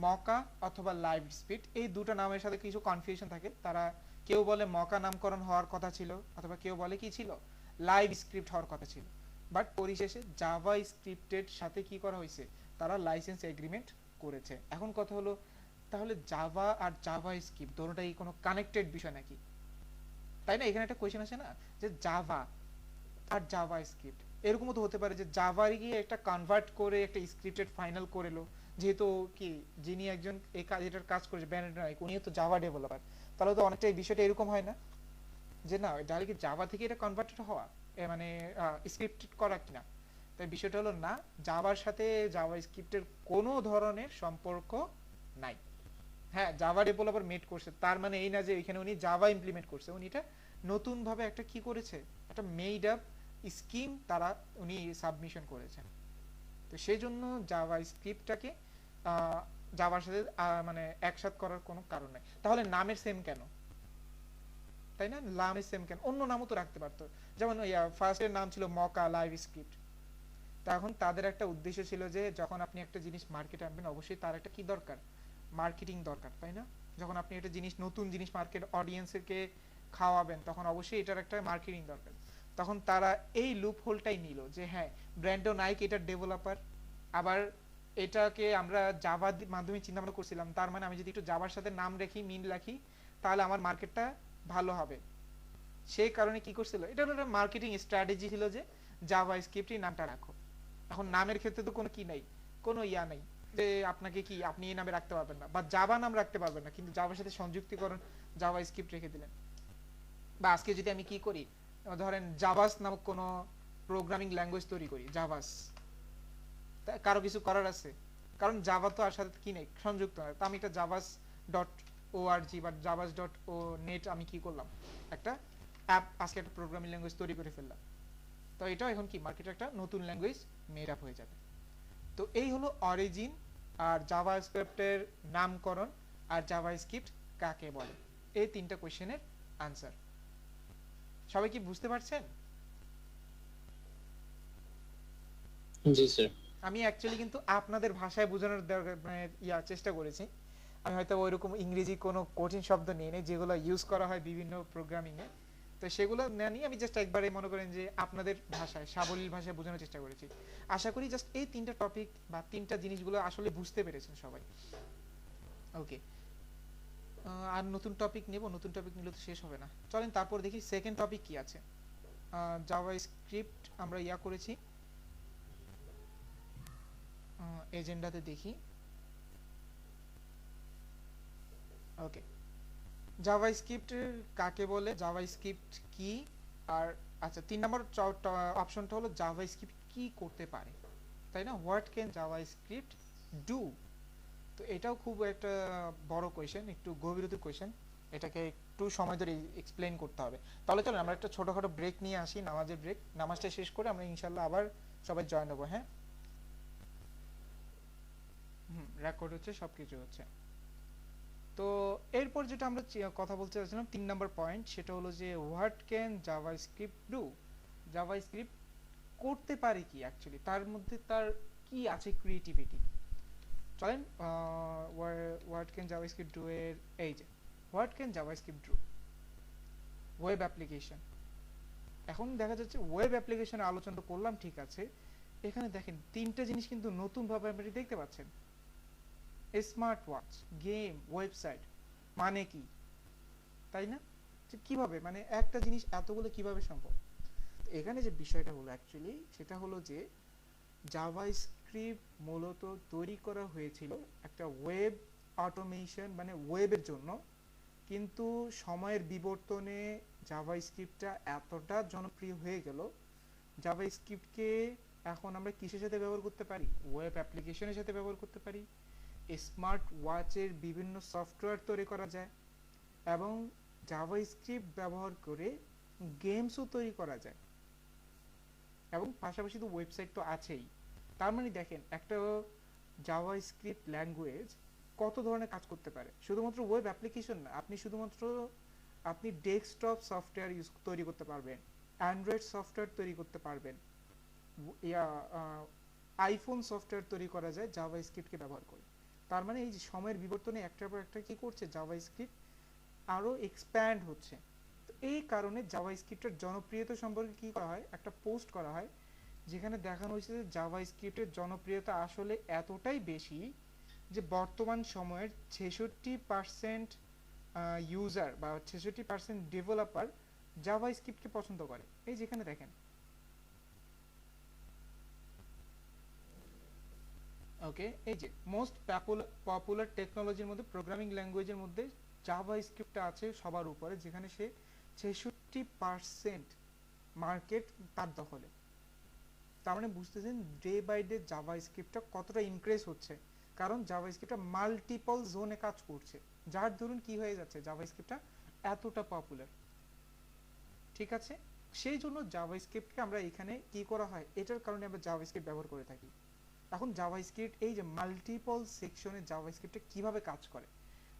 মকা অথবা লাইভ স্পিড, এই দুটো নামের সাথে কিছু কনফিউশন থাকে। তারা কেউ বলে মকা নামকরণ হওয়ার কথা ছিল, অথবা কেউ বলে কি ছিল, লাইভ স্ক্রিপ্ট হওয়ার কথা ছিল। বাট পরিশেষে জাভা স্ক্রিপ্টের সাথে কি করা হয়েছে, তারা লাইসেন্স এগ্রিমেন্ট করেছে। এখন কথা হলো তাহলে জাভা আর জাভা স্ক্রিপ্ট দুটোটাই কোনো কানেক্টেড বিষয় নাকি, তাই না? এখানে একটা কোয়েশ্চেন আছে না, যে জাভা আর জাভা স্ক্রিপ্ট, এরকমও তো হতে পারে যে জাভার গিয়ে একটা কনভার্ট করে একটা স্ক্রিপ্টেড ফাইনাল করে লো, যেহেতু কি যিনি একজন এই কাজ এটার কাজ করেছে ব্যান্ডেড নাইক, উনিও তো জাভা ডেভেলপার, তাহলে তো অনেকটা এই বিষয়টা এরকম হয় না, যে না ডাইরেক্ট জাভা থেকে এটা কনভার্টেড হওয়া, মানে স্ক্রিপ্টেড করা কিনা। তাই বিষয়টা হলো না, জাভার সাথে জাভা স্ক্রিপ্টের কোনো ধরনের সম্পর্ক নাই। হ্যাঁ, জাভা ডেভেলপার মেড করছে, তার মানে এই না যে এখানে উনি জাভা ইমপ্লিমেন্ট করছে, উনি এটা নতুন ভাবে একটা কি করেছে, একটা মেড আপ স্কিম তারা উনি সাবমিশন করেছেন। তো সেই জন্য জাভা স্ক্রিপ্টটাকে জাভার সাথে মানে একসাথ করার কোনো কারণ নেই। তাহলে নামের সেম কেন, তাই না? নামের সেম কেন, অন্য নামও তো রাখতে পারতো। যেমন ফার্স্টের নাম ছিল মকা লাইভ স্ক্রিপ্ট। তখন তাদের একটা উদ্দেশ্য ছিল যে যখন আপনি একটা জিনিস মার্কেটে আনবেন, অবশ্যই তার একটা কি দরকার, মার্কেটিং দরকার, তাই না? যখন আপনি একটা জিনিস, নতুন জিনিস মার্কেট অডিয়েন্সকে খাওয়াবেন, তখন অবশ্যই এটার একটা মার্কেটিং দরকার। তখন তারা এই লুপ হোলটাই নিল যে হ্যাঁ, ব্র্যান্ডো নাইক এটার ডেভেলপার, আবার এটাকে আমরা জাভার মাধ্যমে চিন্তা ভাবনা করছিলাম, তার মানে আমি যদি একটু জাভার সাথে নাম রাখি, মিল রাখি, তাহলে আমার মার্কেটটা ভালো হবে। সেই কারণে কি করছিল, এটা হলো একটা মার্কেটিং স্ট্র্যাটেজি ছিল যে জাভা স্ক্রিপ্টই নামটা রাখো। এখন নামের ক্ষেত্রে তো কোনো কি নাই, কোনো নাই যে আপনাকে কি আপনি এই নামে রাখতে পারবেন না, বা জাভা নাম রাখতে পারবেন না, কিন্তু জাভার সাথে সংযুক্তিকরণ জাভা স্ক্রিপ্ট রেখে দিলেন। বা আজকে যদি আমি কি করি, ধরেন জাভাস নামক কোনো প্রোগ্রামিং ল্যাঙ্গুয়েজ তৈরি করি, জাভাস, কারো কিছু করার আছে, কারণ জাভা তো আর সাথে কি নেই, সংযুক্ত নয়। তো আমি একটা জাভাস ডট ওআরজি বা জাভাস ডট ও নেট আমি কি করলাম, একটা অ্যাপ, আজকে একটা প্রোগ্রামিং ল্যাঙ্গুয়েজ তৈরি করে ফেললাম। তো এটা এখন কি মার্কেটে একটা নতুন ল্যাঙ্গুয়েজ মেড আপ হয়ে যাবে। তো এই হলো অরিজিন আর জাভা স্ক্রিপ্টের নামকরণ আর জাভা স্ক্রিপ্ট কাকে বলে, এই 3টা কোশ্চেনের আনসার। সবাই কি বুঝতে পারছেন? জি স্যার। আমি অ্যাকচুয়ালি কিন্তু আপনাদের ভাষায় বোঝানোর মানে চেষ্টা করেছি। আমি হয়তো ওইরকম ইংরেজি কোনো কঠিন শব্দ নিয়ে নেই যেগুলো ইউজ করা হয় বিভিন্ন প্রোগ্রামিং এ, তো সেগুলো না নিয়ে আমি জাস্ট একবারে মনে করেন যে আপনাদের ভাষায় সাবলীল ভাষায় বোঝানোর চেষ্টা করেছি। আশা করি জাস্ট এই তিনটা টপিক বা তিনটা জিনিসগুলো আসলে বুঝতে পেরেছেন সবাই। ওকে, আর নতুন টপিক নেব, নতুন টপিক নিলে তো শেষ হবে না। চলেন তারপর দেখি সেকেন্ড টপিক কি আছে। জাভা স্ক্রিপ্ট আমরা করেছি, এজেন্ডাতে দেখি। ওকে, জাভাস্ক্রিপ্ট কাকে বলে, জাভাস্ক্রিপ্ট কি, আর আচ্ছা 3 নম্বর অপশনটা হলো জাভাস্ক্রিপ্ট কি করতে পারে, তাই না? What can JavaScript do. তো এটাও খুব একটা বড় কোয়েশ্চেন, একটু গভীরতার কোয়েশ্চেন, এটাকে একটু সময় ধরে এক্সপ্লেইন করতে হবে। তাহলে চলেন আমরা একটা ছোটখাটো ব্রেক নিয়ে আসি, নামাজের ব্রেক। নামাজটা শেষ করে আমরা ইনশাআল্লাহ আবার সবাই জয়েন হবো। হ্যাঁ, রেকর্ড হচ্ছে, সবকিছু হচ্ছে। তো এরপর যেটা আমরা কথা বলতে চাচ্ছিলাম 3 নাম্বার পয়েন্ট, সেটা হলো যে what can JavaScript do. JavaScript করতে পারে কি অ্যাকচুয়ালি, তার মধ্যে তার কি আছে ক্রিয়েটিভিটি। চলেন হোয়াট ক্যান জাভাস্ক্রিপ্ট ডু এর এই যে what can JavaScript do web application. এখন দেখা যাচ্ছে ওয়েব অ্যাপ্লিকেশনের আলোচনা করলাম, ঠিক আছে। এখানে দেখেন তিনটা জিনিস কিন্তু নতুন ভাবে আপনি দেখতে পাচ্ছেন, স্মার্ট ওয়াচ, গেম, ওয়েবসাইট, মানে কি, তাই না? যে কিভাবে মানে একটা জিনিস এতগুলো কিভাবে সম্ভব। এখানে যে বিষয়টা হলো অ্যাকচুয়ালি সেটা হলো যে জাভাস্ক্রিপ্ট মূলত তৈরি করা হয়েছিল একটা ওয়েব অটোমেশন মানে ওয়েবের জন্য, কিন্তু সময়ের বিবর্তনে জাভাস্ক্রিপ্টটা এতটা জনপ্রিয় হয়ে গেল, জাভাস্ক্রিপ্টকে এখন আমরা কিসের সাথে ব্যবহার করতে পারি, ওয়েব অ্যাপ্লিকেশনের সাথে ব্যবহার করতে পারি, স্মার্ট ওয়াচের বিভিন্ন সফটওয়্যার তৈরি করা যায়, এবং জাভাস্ক্রিপ্ট ব্যবহার করে গেমসও তৈরি করা যায়, এবং পাশাপাশি তো ওয়েবসাইট তো আছেই। তার মানে দেখেন একটা জাভাস্ক্রিপ্ট ল্যাঙ্গুয়েজ কত ধরনের কাজ করতে পারে। শুধুমাত্র ওয়েব অ্যাপ্লিকেশন না, আপনি ডেস্কটপ সফটওয়্যার তৈরি করতে পারবেন, অ্যান্ড্রয়েড সফটওয়্যার তৈরি করতে পারবেন, আইফোন সফটওয়্যার তৈরি করা যায় জাভাস্ক্রিপ্টকে ব্যবহার করে। তার মানে এই যে সময়ের বিবর্তনে একটার পর একটা কি করছে, জাভাস্ক্রিপ্ট আরো এক্সপ্যান্ড হচ্ছে। তো এই কারণে জাভাস্ক্রিপ্টের জনপ্রিয়তা সম্পর্কে কি করা হয়, একটা পোস্ট করা হয় যেখানে দেখানো হয়েছে যে জাভাস্ক্রিপ্টের জনপ্রিয়তা আসলে এতটাই বেশি যে বর্তমান সময়ের 66% ইউজার বা 66% ডেভেলপার জাভাস্ক্রিপ্টকে পছন্দ করে। এই যেখানে দেখেন, ওকে, এই যে মোস্ট পপুলার টেকনোলজির মধ্যে প্রোগ্রামিং ল্যাঙ্গুয়েজের মধ্যে জাভাস্ক্রিপ্টটা আছে সবার উপরে, যেখানে সে 66% মার্কেট তার দখলে। তার মানে বুঝতেছেন ডে বাই ডে জাভাস্ক্রিপ্টটা কতটা ইনক্রিজ হচ্ছে, কারণ জাভাস্ক্রিপ্টটা মাল্টিপল জোনে কাজ করছে, যার দরুন কি হয়ে যাচ্ছে জাভাস্ক্রিপ্টটা এতটা পপুলার। ঠিক আছে, সেই জন্য জাভাস্ক্রিপ্টকে আমরা এখানে কি করা হয়, এটার কারণে আমরা জাভাস্ক্রিপ্ট ব্যবহার করে থাকি। এখন জাভাস্ক্রিপ্ট এই যে মাল্টিপল সেকশনে জাভাস্ক্রিপ্টে কিভাবে কাজ করে,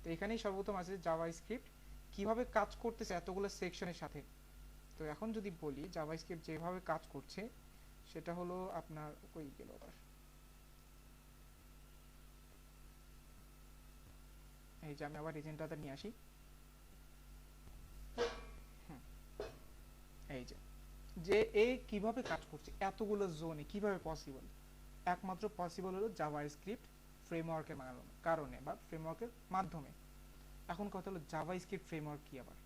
তো এখানেই সর্বপ্রথম আছে জাভাস্ক্রিপ্ট কিভাবে কাজ করতেছে এতগুলো সেকশনের সাথে। তো এখন যদি বলি জাভাস্ক্রিপ্ট যেভাবে কাজ করছে সেটা হলো আপনার কই গেল আবার, এই যে আমি আবার এজেন্ডাটা নিয়ে আসি। এই যে এ কিভাবে কাজ করছে এতগুলো জোনে, কিভাবে পসিবল, একমাত্র পসিবল হলো জাভাস্ক্রিপ্ট ফ্রেমওয়ার্কের কারণে বা ফ্রেমওয়ার্কের মাধ্যমে। এখন কথা হলো জাভাস্ক্রিপ্ট ফ্রেমওয়ার্ক কি আবার।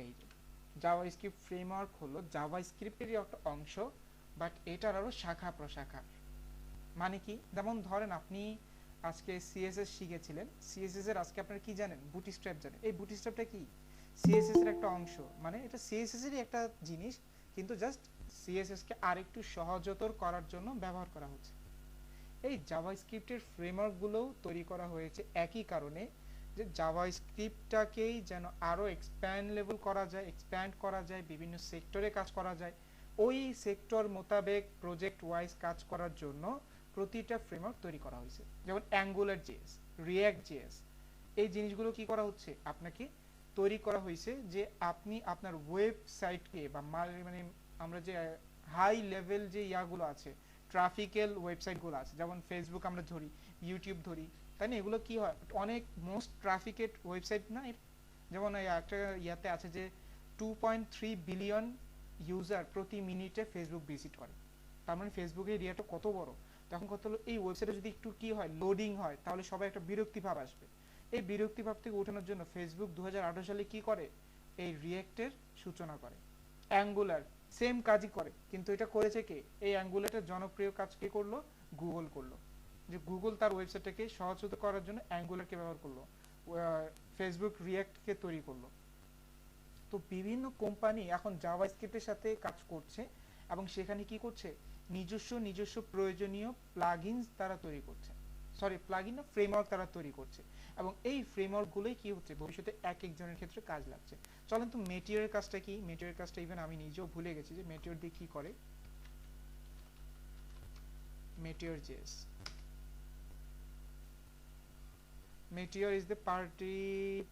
এই যে জাভাস্ক্রিপ্ট ফ্রেমওয়ার্ক হলো জাভাস্ক্রিপ্টেরই একটা অংশ, বাট এটার আরো শাখা প্রশাখা। মানে কি, যেমন ধরেন আপনি আজকে সিএসএস শিখেছিলেন, সিএসএস এর আজকে আপনারা কি জানেন, বুটস্ট্র্যাপ জানেন। এই বুটস্ট্র্যাপটা কি, সিএসএস এর একটা অংশ, মানে এটা সিএসএস এরই একটা জিনিস, কিন্তু জাস্ট সিএসএস কে আরেকটু সহজতর করার জন্য ব্যবহার করা হচ্ছে। এই জাভাস্ক্রিপ্টের ফ্রেমওয়ার্কগুলো তৈরি করা হয়েছে একই কারণে, যে জাভাস্ক্রিপ্টটাকেই যেন আরো এক্সপ্যান্ড করা যায়, বিভিন্ন সেক্টরে কাজ করা যায়, ওই সেক্টর মোতাবেক প্রজেক্ট ওয়াইজ কাজ করার জন্য প্রতিটা ফ্রেমওয়ার্ক তৈরি করা হয়েছে। যেমন অ্যাঙ্গুলার জেএস, রিঅ্যাক্ট জেএস, এই জিনিসগুলো কি করা হচ্ছে, আপনাকে তৈরি করা হয়েছে যে আপনি আপনার ওয়েবসাইটকে বা মানে আমরা যে হাই লেভেল যে ইয়াগুলো আছে, ট্রাফিক্যাল ওয়েবসাইটগুলো আছে, যেমন ফেসবুক আমরা ধরি, ইউটিউব ধরি, তাই না? এগুলো কি হয়, অনেক মোস্ট ট্রাফিকেড ওয়েবসাইট না? যেমন এই একটা ইয়াতে আছে যে 2.3 বিলিয়ন ইউজার প্রতি মিনিটে ফেসবুক ভিজিট করে। তার মানে ফেসবুকের এরিয়াটা কত বড়। তখন কত হলো, এই ওয়েবসাইটে যদি একটু কি হয়, লোডিং হয়, তাহলে সবাই একটা বিরক্তি ভাব আসবে। এই বিরক্তি ভাব থেকে ওঠানোর জন্য ফেসবুক 2018 সালে কি করে, এই রিয়েক্টের সূচনা করে। অ্যাঙ্গুলার সেম কাজই করে, কিন্তু এটা করেছে কে? এই অ্যাঙ্গুলারটা জনপ্রিয় কাজ কে করলো? গুগল করলো। যে গুগল তার ওয়েবসাইটটাকে সহজতর করার জন্য অ্যাঙ্গুলারকে ব্যবহার করলো, ফেসবুক রিয়েক্টকে তৈরি করলো। তো বিভিন্ন কোম্পানি এখন জাভাস্ক্রিপ্টের সাথে কাজ করছে এবং সেখানে কি করছে, নিজস্ব প্রয়োজনীয় প্লাগইনস তারা তৈরি করছে, প্লাগইন না, ফ্রেমওয়ার্ক তারা তৈরি করছে। এবং এই ফ্রেমওয়ার্কগুলোই কি হচ্ছে, ভবিষ্যতে এক একজনের ক্ষেত্রে কাজ লাগছে। চলেন তো মেটিওরের কাজটা কি, মেটিওরের কাজটা ইভেন আমি নিজেও ভুলে গেছি যে মেটিওর দিয়ে কি করে। Meteor JS, Meteor is the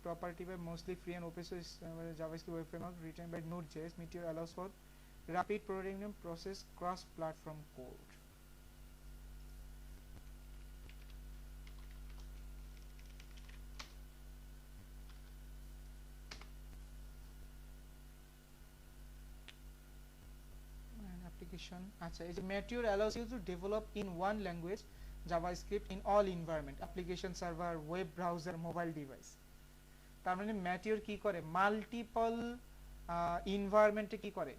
property by mostly free and open source JavaScript web framework written by Node.js. Meteor allows for rapid prototyping process cross-platform code. Application. আচ্ছা, এই যে Meteor allows you to develop in one language JavaScript in all environment, application server, web browser, mobile device. তার মানে Meteor কি করে, multiple এনভায়রনমেন্টে কি করে,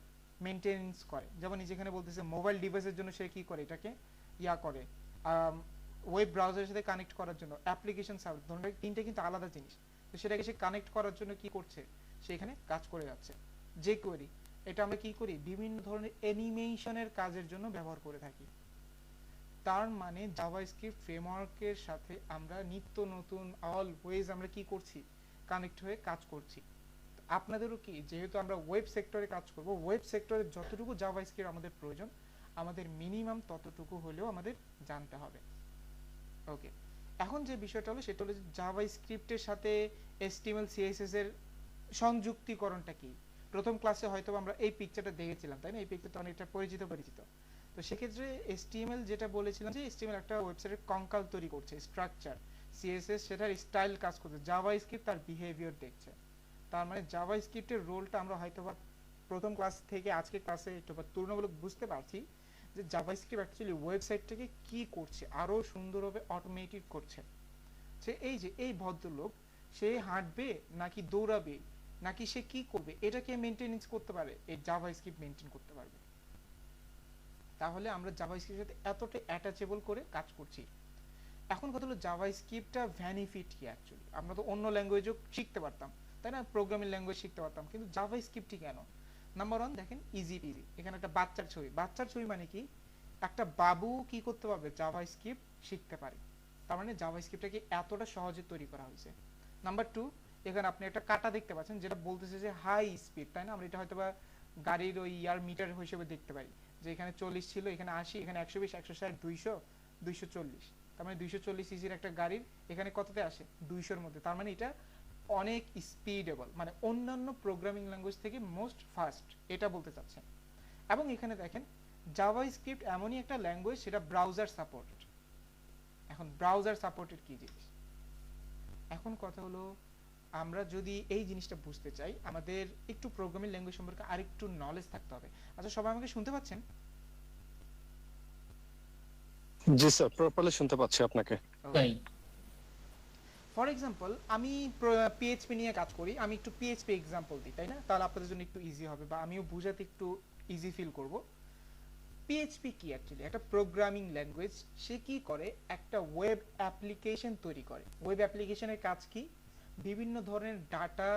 maintenance করে। যেমন যেখানে বলতেছে মোবাইল ডিভাইসের জন্য সে কি করে, এটাকে করে ওয়েব ব্রাউজারের সাথে কানেক্ট করার জন্য, অ্যাপ্লিকেশন সার্ভার, ধরুন তিনটে কিন্তু আলাদা জিনিস, তো সেটাকে সে কানেক্ট করার জন্য কি করছে, সে এখানে কাজ করে যাচ্ছে। jQuery, এটা আমরা কি করি, বিভিন্ন ধরনের অ্যানিমেশনের কাজের জন্য ব্যবহার করে থাকি। তার মানে জাভাস্ক্রিপ্ট ফ্রেমওয়ার্কের সাথে আমরা নিত্য নতুন অলওয়েজ আমরা কি করছি, কানেক্ট হয়ে কাজ করছি। আপনাদেরও কি, যেহেতু আমরা ওয়েব সেক্টরে কাজ করব, ওয়েব সেক্টরে যতটুকু জাভাস্ক্রিপ্ট আমাদের প্রয়োজন, আমাদের মিনিমাম ততটুকু হলেও আমাদের জানতে হবে। ওকে, এখন যে বিষয়টা হলো সেটা হলো জাভাস্ক্রিপ্টের সাথে HTML CSS এর সংযুক্তিকরণটা কি। প্রথম ক্লাসে হয়তো আমরা এই পিকচারটা দেখেছিলাম, তাই না? এই পিকচারটা অনেকটা পরিচিত। তো সেক্ষেত্রে HTML যেটা বলেছিলাম যে HTML একটা ওয়েবসাইটের কঙ্কাল তৈরি করছে, স্ট্রাকচার, CSS সেটার স্টাইল কাজ করছে, জাভাস্ক্রিপ্ট তার বিহেভিয়ার দেখছে। তার মানে জাভাস্ক্রিপ্টের রোলটা আমরা হয়তোবা প্রথম ক্লাস থেকে আজকে ক্লাসে একটু তুলনামূলক বুঝতে পারছি যে জাভাস্ক্রিপ্ট অ্যাকচুয়ালি ওয়েবসাইটটাকে কি করছে, আরো সুন্দরভাবে অটোমেটেড করছে। সে এই যে এই ভদ্রলোক, সে হাঁটবে নাকি দৌড়াবে নাকি সে কি করবে, এটাকে মেইনটেনেন্স করতে পারে, এই জাভাস্ক্রিপ্ট মেইনটেইন করতে পারবে। তাহলে আমরা জাভাস্ক্রিপ্টের সাথে এতটা অ্যাটাচেবল করে কাজ করছি। এখন কথা হলো জাভাস্ক্রিপ্টটা বেনিফিট কি অ্যাকচুয়ালি, আমরা তো অন্য ল্যাঙ্গুয়েজও শিখতে পারতাম, তাই না? প্রোগ্রামিং ল্যাঙ্গুয়েজ শিখতে পারতাম, কিন্তু জাভাস্ক্রিপ্টই কেন? নাম্বার 1 দেখেন, ইজি পিজি। এখানে একটা বাচ্চার ছবি মানে কি, একটা বাবু কি করতে পারবে, জাভাস্ক্রিপ্ট শিখতে পারে। তার মানে জাভাস্ক্রিপ্টটাকে এতটা সহজে তৈরি করা হয়েছে। নাম্বার 2, এখানে আপনি একটা কাটা দেখতে পাচ্ছেন যেটা বলতেছে যে হাই স্পিড, তাই না? আমরা এটা হয়তোবা গাড়ির ওই ইয়ার মিটার হিসেবে দেখতে পারি, যে এখানে 40 ছিল, এখানে 80, এখানে 120, 160, 200, 240। তার মানে 240 সিসির একটা গাড়ির এখানে কততে আসে, 200-র মধ্যে। তার মানে এটা অনেক স্পিডেবল, মানে অন্যান্য প্রোগ্রামিং ল্যাঙ্গুয়েজ থেকে মোস্ট ফাস্ট, এটা বলতে চাচ্ছেন। এবং এখানে দেখেন জাভাস্ক্রিপ্ট এমনই একটা ল্যাঙ্গুয়েজ, সেটা ব্রাউজার সাপোর্টেড। এখন ব্রাউজার সাপোর্টেড কি জিনিস, এখন কথা হলো আমরা যদি এই জিনিসটা বুঝতে চাই, আমাদের একটু প্রোগ্রামিং ল্যাঙ্গুয়েজ সম্পর্কে আরেকটু নলেজ থাকতে হবে। আচ্ছা, সবাই আমাকে শুনতে পাচ্ছেন? জি স্যার, প্রপারলি শুনতে পাচ্ছি আপনাকে। ফর এক্সাম্পল, আমি পিএইচপি নিয়ে কাজ করি, আমি একটু পিএইচপি এক্সাম্পল দিই, তাই না? তাহলে আপনাদের জন্য একটু ইজি হবে বা আমিও বুঝাতে একটু ইজি ফিল করব। পিএইচপি কি অ্যাকচুয়ালি, একটা প্রোগ্রামিং ল্যাঙ্গুয়েজ। সে কি করে, একটা ওয়েব অ্যাপ্লিকেশন তৈরি করে। ওয়েব অ্যাপ্লিকেশনের কাজ কি, বিভিন্ন ধরনের ডাটা,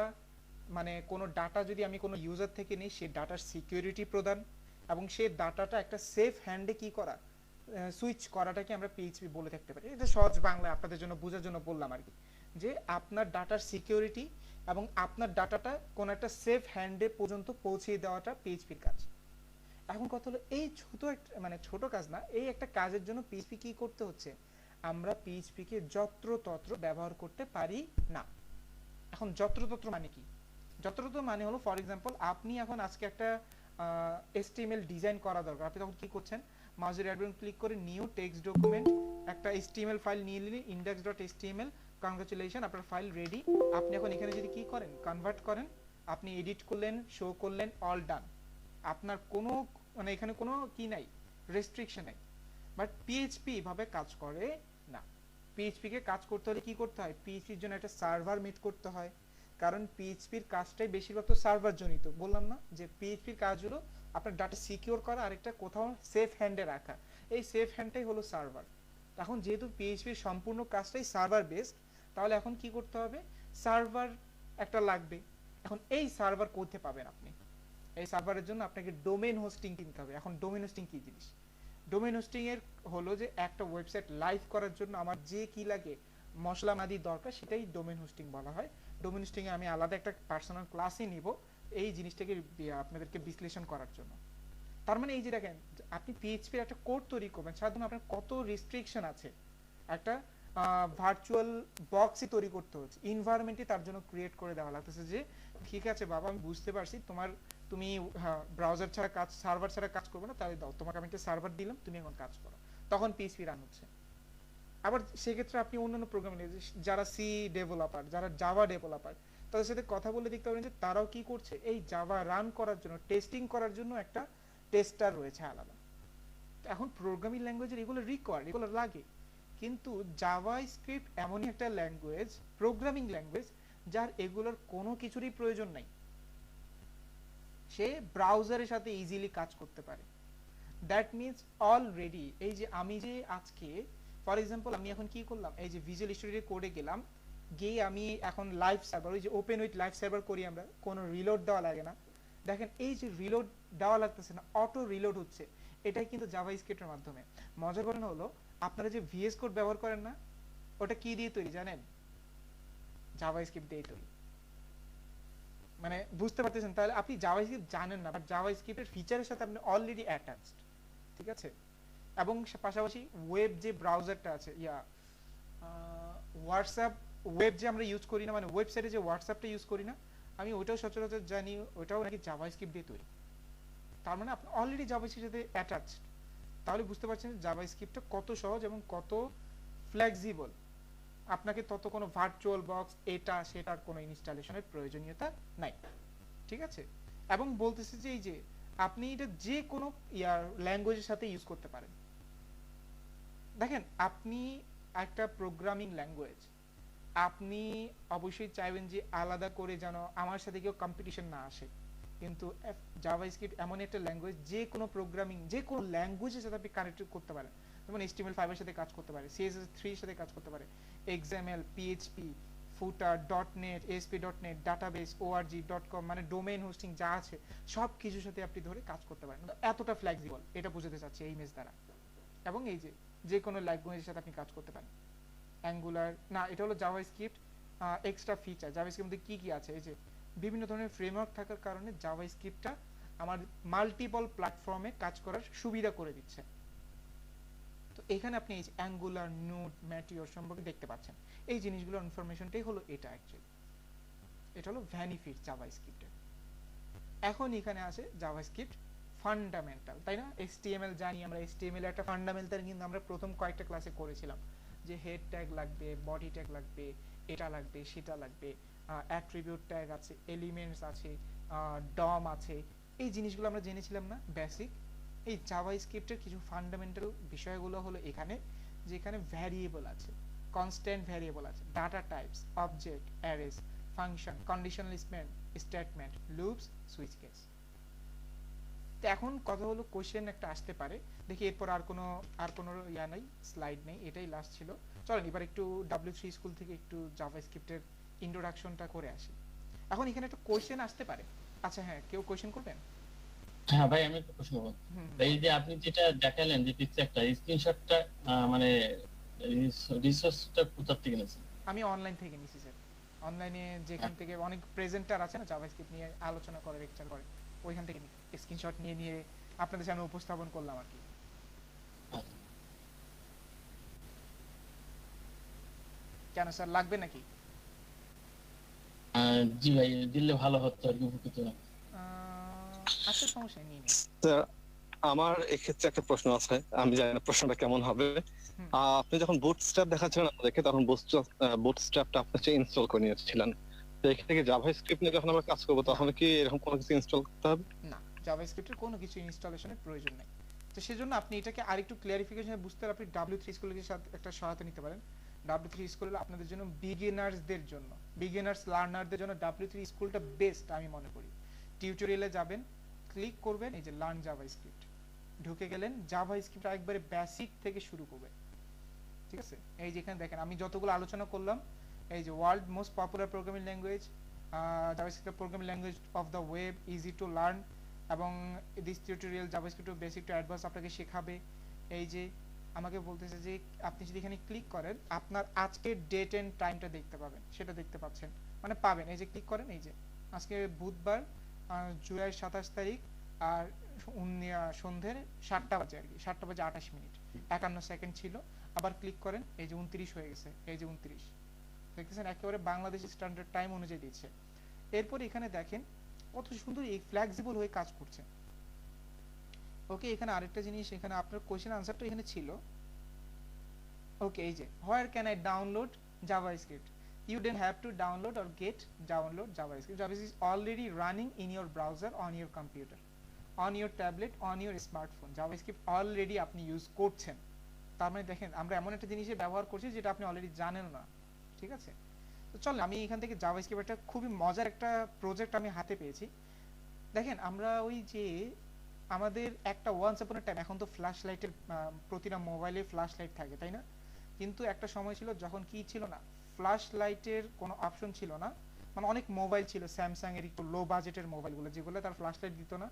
মানে কোনো ডাটা যদি আমি কোনো ইউজার থেকে নিই, সে ডাটার সিকিউরিটি প্রদান এবং সেই ডাটাটা একটা সেফ হ্যান্ডে কি করা, সুইচ করাটাকে আমরা পিএইচপি বলে থাকতে পারি। এটা সহজ বাংলায় আপনাদের জন্য বোঝার জন্য বললাম আর কি, যে আপনার ডাটার সিকিউরিটি এবং আপনার ডাটাটা কোন একটা সেফ হ্যান্ডে পর্যন্ত পৌঁছে দেওয়াটা পিএইচপির কাজ। এখন কথা হলো এই ছোট একটা, মানে ছোট কাজ না, এই একটা কাজের জন্য পিএইচপি কি করতে হচ্ছে, আমরা পিএইচপি কে যত্রতত্র ব্যবহার করতে পারি না। এখন যত্রতত্র মানে কি, যত্রতত্র মানে হলো, ফর এক্সাম্পল আপনি এখন আজকে একটা HTML ডিজাইন করা দরকার, আপনি তখন কি করছেন, মাউসের রাইট বাটন ক্লিক করে নিউ টেক্সট ডকুমেন্ট একটা HTML ফাইল নিয়ে নিলেন index.html, কংগ্রাচুলেশন আপনার ফাইল রেডি। আপনি এখন এখানে যদি কি করেন কনভার্ট করেন, আপনি এডিট করলেন, শো করলেন, অল ডান। আপনার কোনো মানে এখানে কোনো কি নাই, রেস্ট্রিকশন নাই। বাট পিএইচপি ভাবে কাজ করে না। পিএইচপি কে কাজ করতে হলে কি করতে হয়, পিএইচপির জন্য একটা সার্ভার মেট করতে হয়, কারণ পিএইচপির কাজটাই বেশিরভাগ তো সার্ভার জনিত। বললাম না যে পিএইচপির কাজ হলো আপনার ডাটা সিকিউর করা, আরেকটা কোথাও সেফ হ্যান্ডে রাখা। এই সেফ হ্যান্ডটাই হলো সার্ভার। এখন যেহেতু পিএইচপির সম্পূর্ণ কাজটাই সার্ভার বেসড, তাহলে এখন কি করতে হবে, সার্ভার একটা লাগবে। এখন এই সার্ভার কোথায় পাবেন আপনি, এই সার্ভারের জন্য আপনাকে ডোমেইন হোস্টিং কিনতে হবে। এখন ডোমেইন হোস্টিং কি জিনিস, ডোমেইন হোস্টিং এর হলো যে একটা ওয়েবসাইট লাইভ করার জন্য আমার যে কি লাগে মশলা মাদি দরকার, সেটাই ডোমেইন হোস্টিং বলা হয়। ডোমেইন হোস্টিং এ আমি আলাদা একটা পার্সোনাল ক্লাসই নিব এই জিনিসটাকে আপনাদেরকে বিশ্লেষণ করার জন্য। তার মানে এই যে দেখেন, আপনি পিএইচপি একটা কোড তৈরি করবেন, সাধারণত আপনার কত রেস্ট্রিকশন আছে। একটা ভার্চুয়াল বক্সই তৈরি করতে হচ্ছে, এনভায়রনমেন্টই তার জন্য ক্রিয়েট করে দেওয়া লাগতেছে যে ঠিক আছে বাবা আমি বুঝতে পারছি তুমি ব্রাউজার ছাড়া কাজ, সার্ভার ছাড়া কাজ করবে না, তাহলে দাও তোমাকে আমি একটা সার্ভার দিলাম, তুমি এখন কাজ করো। তখন পিএইচপি রান হচ্ছে। আবার সেক্ষেত্রে আপনি অন্যান্য প্রোগ্রামিং যারা সি ডেভেলপার, যারা জাভা ডেভেলপার, তাদের সাথে কথা বলে দেখতে পারেন যে তারাও কি করছে, এই জাভা রান করার জন্য, টেস্টিং করার জন্য একটা টেস্টার রয়েছে আলাদা। এখন প্রোগ্রামিং ল্যাঙ্গুয়েজের এগুলো রিকোয়ার্ড, এগুলো লাগে। কিন্তু জাভা স্ক্রিপ্ট এমনই একটা ল্যাঙ্গুয়েজ, প্রোগ্রামিং ল্যাঙ্গুয়েজ, যার এগুলোর কোনো কিছুরই প্রয়োজন নাই। সে ব্রাউজারের সাথে ইজিলি কাজ করতে পারে। দ্যাট মিনস অলরেডি এই যে আমি যে আজকে ফর এক্সাম্পল আমি এখন কি করলাম, এই যে ভিজুয়াল স্টুডিও কোডে গেলাম, গিয়ে আমি এখন লাইভ সার্ভার, ওই যে ওপেন উইথ লাইভ সার্ভার করি আমরা, কোনো রিলোড দেওয়া লাগে না। দেখেন এই যে রিলোড দেওয়া লাগতেছে না, অটো রিলোড হচ্ছে, এটাই কিন্তু জাভা স্ক্রিপ্টের মাধ্যমে। মজার ঘটনা হলো আপনারা যে ভিএস কোড ব্যবহার করেন না, ওটা কি দিয়ে তৈরি জানেন, জাভা স্ক্রিপ্ট দিয়ে তৈরি। মানে বুঝতে পারতেছেন, তাহলে আপনি জাভা স্ক্রিপ্ট জানেন না, বাট জাভা স্ক্রিপ্টের ফিচারের সাথে আপনি অলরেডি অ্যাটাচড, ঠিক আছে। এবং পাশাপাশি ওয়েব যে ব্রাউজারটা আছে, হোয়াটসঅ্যাপ ওয়েব যে আমরা ইউজ করি না, মানে ওয়েবসাইটে যে হোয়াটসঅ্যাপটা ইউজ করি না, আমি ওইটাও সচরাচর জানি, ওইটাও নাকি জাভা স্ক্রিপ্ট দিয়ে তৈরি। তার মানে আপনি অলরেডি জাভা স্ক্রিপ্টের সাথে অ্যাটাচড। তাহলে বুঝতে পারছেন জাভা স্ক্রিপ্টটা কত সহজ এবং কত ফ্লেক্সিবল। আপনাকে তত কোনো ভার্চুয়াল বক্স এটা সেটার কোনো ইনস্টলেশনের প্রয়োজনীয়তা নাই, ঠিক আছে। এবং বলতেছে যে এই যে আপনি এটা যে কোনো ল্যাঙ্গুয়েজের সাথে ইউজ করতে পারেন। দেখেন আপনি একটা প্রোগ্রামিং ল্যাঙ্গুয়েজ, আপনি অবশ্যই চাইবেন যে আলাদা করে যেন আমার সাথে কেউ কম্পিটিশন না আসে, কিন্তু জাভা স্ক্রিপ্ট এমন একটা ল্যাঙ্গুয়েজ যে কোনো প্রোগ্রামিং, যে কোনো ল্যাঙ্গুয়েজের সাথে আপনি কানেক্ট করতে পারেন। যেমন HTML5 এর সাথে কাজ করতে পারে, CSS3 এর সাথে কাজ করতে পারে, XML, PHP, ফুটার, .NET, ASP.NET, ডাটাবেস, org.com, মানে ডোমেইন হোস্টিং যা আছে সব কিছুর সাথে আপনি ধরে কাজ করতে পারেন। এতটা ফ্লেক্সিবল, এটা বোঝাতে চাচ্ছি এই ইমেজ দ্বারা। এবং এই যে যে কোনো ল্যাঙ্গুয়েজের সাথে আপনি কাজ করতে পারেন। অ্যাঙ্গুলার না, এটা হলো জাভা স্ক্রিপ্ট এক্সট্রা ফিচার। জাভা স্ক্রিপ্টের মধ্যে কি কি আছে, এই যে বিভিন্ন ধরনের ফ্রেমওয়ার্ক থাকার কারণে জাভা স্ক্রিপ্টটা আমার মাল্টিপল প্ল্যাটফর্মে কাজ করার সুবিধা করে দিচ্ছে। তো এখানে আপনি এই যে অ্যাঙ্গুলার, নোড, ম্যাটিওর সম্পর্কে দেখতে পাচ্ছেন। এই জিনিসগুলোর ইনফরমেশনটাই হলো এটা অ্যাকচুয়ালি। এটা হলো ভ্যানিফিট জাভা স্ক্রিপ্টের। এখন এখানে আছে জাভা স্ক্রিপ্ট ফান্ডামেন্টাল, তাই না। HTML জানি আমরা, HTML এর একটা ফান্ডামেন্টাল কিন্তু আমরা প্রথম কয়েকটা ক্লাসে করেছিলাম, যে হেড ট্যাগ লাগবে, বডি ট্যাগ লাগবে, এটা লাগবে, সেটা লাগবে, অ্যাট্রিবিউট ট্যাগ আছে, এলিমেন্টস আছে, ডম আছে, এই জিনিসগুলো আমরা জেনেছিলাম না বেসিক। এই জাভা স্ক্রিপ্টের কিছু ফান্ডামেন্টাল বিষয়গুলো হলো এখানে, যেখানে ভ্যারিয়েবল আছে, কনস্ট্যান্ট ভ্যারিয়েবল আছে, data types, object, arrays, function, conditional statement, loops, switch case. তো এখন কথা হলো কোশ্চেন একটা আসতে পারে, দেখি এরপর আর কোনো নাই, স্লাইড নেই, এটাই লাস্ট ছিল। চলেন এবার একটু W3 স্কুল থেকে একটু জাভা স্ক্রিপ্টের ইন্ট্রোডাকশনটা করে আসি। এখন এখানে একটা কোশ্চেন আসতে পারে। আচ্ছা হ্যাঁ, কেউ কোশ্চেন করবেন? হ্যাঁ ভাই, আমি একটা প্রশ্ন করব। এই যে আপনি যেটা দেখালেন যে পিকচারটা, স্ক্রিনশটটা, মানে রিসোর্সটা কোথা থেকে নিয়েছেন? আমি অনলাইন থেকে নিছি স্যার। অনলাইনে যেখান থেকে অনেক প্রেজেন্টার আছে না জাভাস্ক্রিপ্ট নিয়ে আলোচনা করে, লেকচার করে, ওইখান থেকে স্ক্রিনশট নিয়ে আপনাদের সামনে উপস্থাপন করলাম আর কি। কেন স্যার, লাগবে নাকি? জি ভাই, দিলে ভালো হতো আর কি, উপকৃত। আচ্ছা সমস্যা নেই, নিয়ে আমার এক্ষেত্রে একটা প্রশ্ন আছে, আমি জানি না প্রশ্নটা কেমন হবে। হুম। আপনি যখন বুটস্ট্র্যাপ দেখাচ্ছিলেন আমাদেরকে, তখন বুটস্ট্র্যাপটা আপনি হচ্ছে ইনস্টল করে নিয়েছিলেন। তো এখান থেকে জাভাস্ক্রিপ্ট নিয়ে যখন আমরা কাজ করবো, তখন কি এরকম কোনো কিছু ইনস্টল করতে হবে? না, জাভাস্ক্রিপ্টের কোনো কিছু ইনস্টলেশনের প্রয়োজন নেই। তো সেজন্য আপনি এটাকে আরেকটু ক্লিয়ারিফিকেশনে বুঝতে হলে আপনি W3 স্কুলের সাথে একটা সহায়তা নিতে পারেন। W3 স্কুল আপনাদের জন্য বিগিনার্সদের জন্য, বিগিনার্স লার্নারদের জন্য W3 স্কুলটা বেস্ট আমি মনে করি। টিউটোরিয়ালে যাবেন, ক্লিক করবেন, এই যে লার্ন জাভাস্ক্রিপ্ট, ঢুকে গেলেন, জাভাস্ক্রিপ্ট একবারে বেসিক থেকে শুরু করবে। ঠিক আছে, এই যে এখানে দেখেন আমি যতগুলো আলোচনা করলাম, এই যে world most popular programming language, JavaScript programming language of the web, easy to learn, এবং this tutorial JavaScript basic to advance আপনাকে শেখাবে। এই যে আমাকে বলতেছে যে আপনি যদি এখানে ক্লিক করেন, আপনার আজকের ডেট এন্ড টাইমটা দেখতে পাবেন, সেটা দেখতে পাচ্ছেন, মানে পাবেন। এই যে ক্লিক করেন, এই যে আজকে বুধবার জুলাই 27 তারিখ, আর সন্ধ্যে 7টা বাজে, আর কি 7টা বাজে 28 মিনিট 51 সেকেন্ড ছিল। আবার ক্লিক করেন, এই যে 29 হয়ে গেছে, এই যে 29 দেখতেছেন, একেবারে বাংলাদেশি স্ট্যান্ডার্ড টাইম অনুযায়ী দিচ্ছে। এরপর এখানে দেখেন কত সুন্দর এই ফ্লেক্সিবল হয়ে কাজ করছে। ওকে, এখানে আরেকটা জিনিস, এখানে আপনার কোশ্চেন আনসারটা এখানে ছিল। ওকে, এই যে where can I download JavaScript, you don't have to download or get download JavaScript. JavaScript is already running in your browser, on your computer, on your tablet, on your smartphone. JavaScript already আপনি use করছেন। তার মানে দেখেন আমরা এমন একটা জিনিসের ব্যবহার করছি যেটা আপনি অলরেডি জানেন না। ঠিক আছে, তো চলেন আমি এখান থেকে জাভাস্ক্রিপ্ট একটা খুবই মজার একটা প্রজেক্ট আমি হাতে পেয়েছি। দেখেন আমরা ওই যে আমাদের একটা ওয়ান্স আপন টাইম, এখন তো ফ্ল্যাশ লাইটের প্রতিটা মোবাইলে ফ্ল্যাশ লাইট থাকে, তাই না? কিন্তু একটা সময় ছিল যখন কি ছিল না, ফ্ল্যাশ লাইটের কোনো অপশন ছিল না। মানে অনেক মোবাইল ছিল স্যামসাং এর একটু লো বাজেটের মোবাইলগুলো, যেগুলো তার ফ্ল্যাশ লাইট দিত না,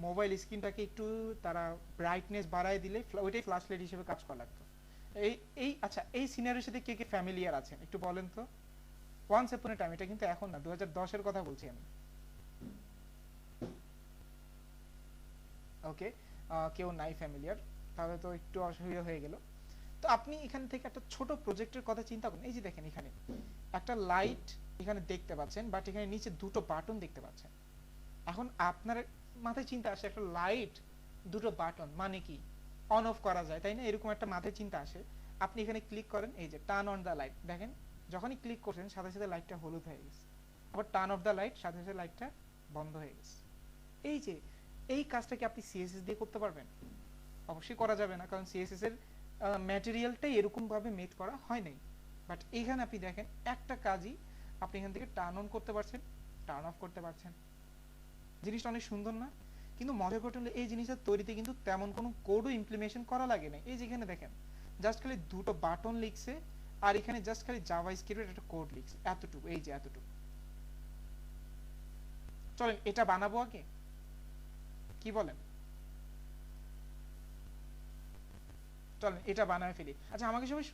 মোবাইল স্ক্রিনটাকে একটু তারা ব্রাইটনেস বাড়ায় দিলে ওইটাই ফ্ল্যাশ লাইট হিসেবে কাজ করা লাগতো। এই এই আচ্ছা, এই সিনারিওর সাথে কে কে ফ্যামিলিয়ার আছেন একটু বলেন তো? ওয়ান্স আপন টাইম, এটা কিন্তু এখন না, 2010 এর কথা বলছি আমি। ওকে, কেউ নাই ফ্যামিলিয়ার, তাহলে তো একটু অসুবিধা হয়ে গেল। তো আপনি এখান থেকে একটা ছোট প্রজেক্টের কথা চিন্তা করুন। এই যে দেখেন এখানে একটা লাইট এখানে দেখতে পাচ্ছেন, বাট এখানে নিচে দুটো বাটন দেখতে পাচ্ছেন। এখন আপনার মাথায় চিন্তা আসে একটা লাইট দুটো বাটন মানে কি, অন অফ করা যায়, তাই না? এরকম একটা মাথায় চিন্তা আসে। আপনি এখানে ক্লিক করেন, এই যে টার্ন অন দ্য লাইট, দেখেন যখনই ক্লিক করছেন সাথে সাথে লাইটটা হলুদ হয়ে গেছে, আবার টার্ন অফ দ্য লাইট, সাথে সাথে লাইটটা বন্ধ হয়ে গেছে। এই যে এই কাজটা কি আপনি সিএসএস দিয়ে করতে পারবেন? অবশ্যই করা যাবে না, কারণ সিএসএস এর ম্যাটেরিয়ালটাই এরকম ভাবে মেড করা হয় নাই। বাট এখানে আপনি দেখেন একটা কাজই আপনি এখান থেকে টার্ন অন করতে পারছেন, টার্ন অফ করতে পারছেন। জিনিসটা অনেক সুন্দর না? কিন্তু মজার কথা হলো এই জিনিসটা তৈরিতে কিন্তু তেমন কোনো কোডও ইমপ্লিমেন্টেশন করা লাগে না। এই যে এখানে দেখেন জাস্ট খালি দুটো বাটন লিখছে, আর এখানে জাস্ট খালি জাভাস্ক্রিপ্টের একটা কোড লিখছে, এতটুকু, এই যে এতটুকু। চলেন এটা বানাবো আগে, কি বলেন? চলেন এটা বানায় ফেলি। আচ্ছা আমাকে সবাই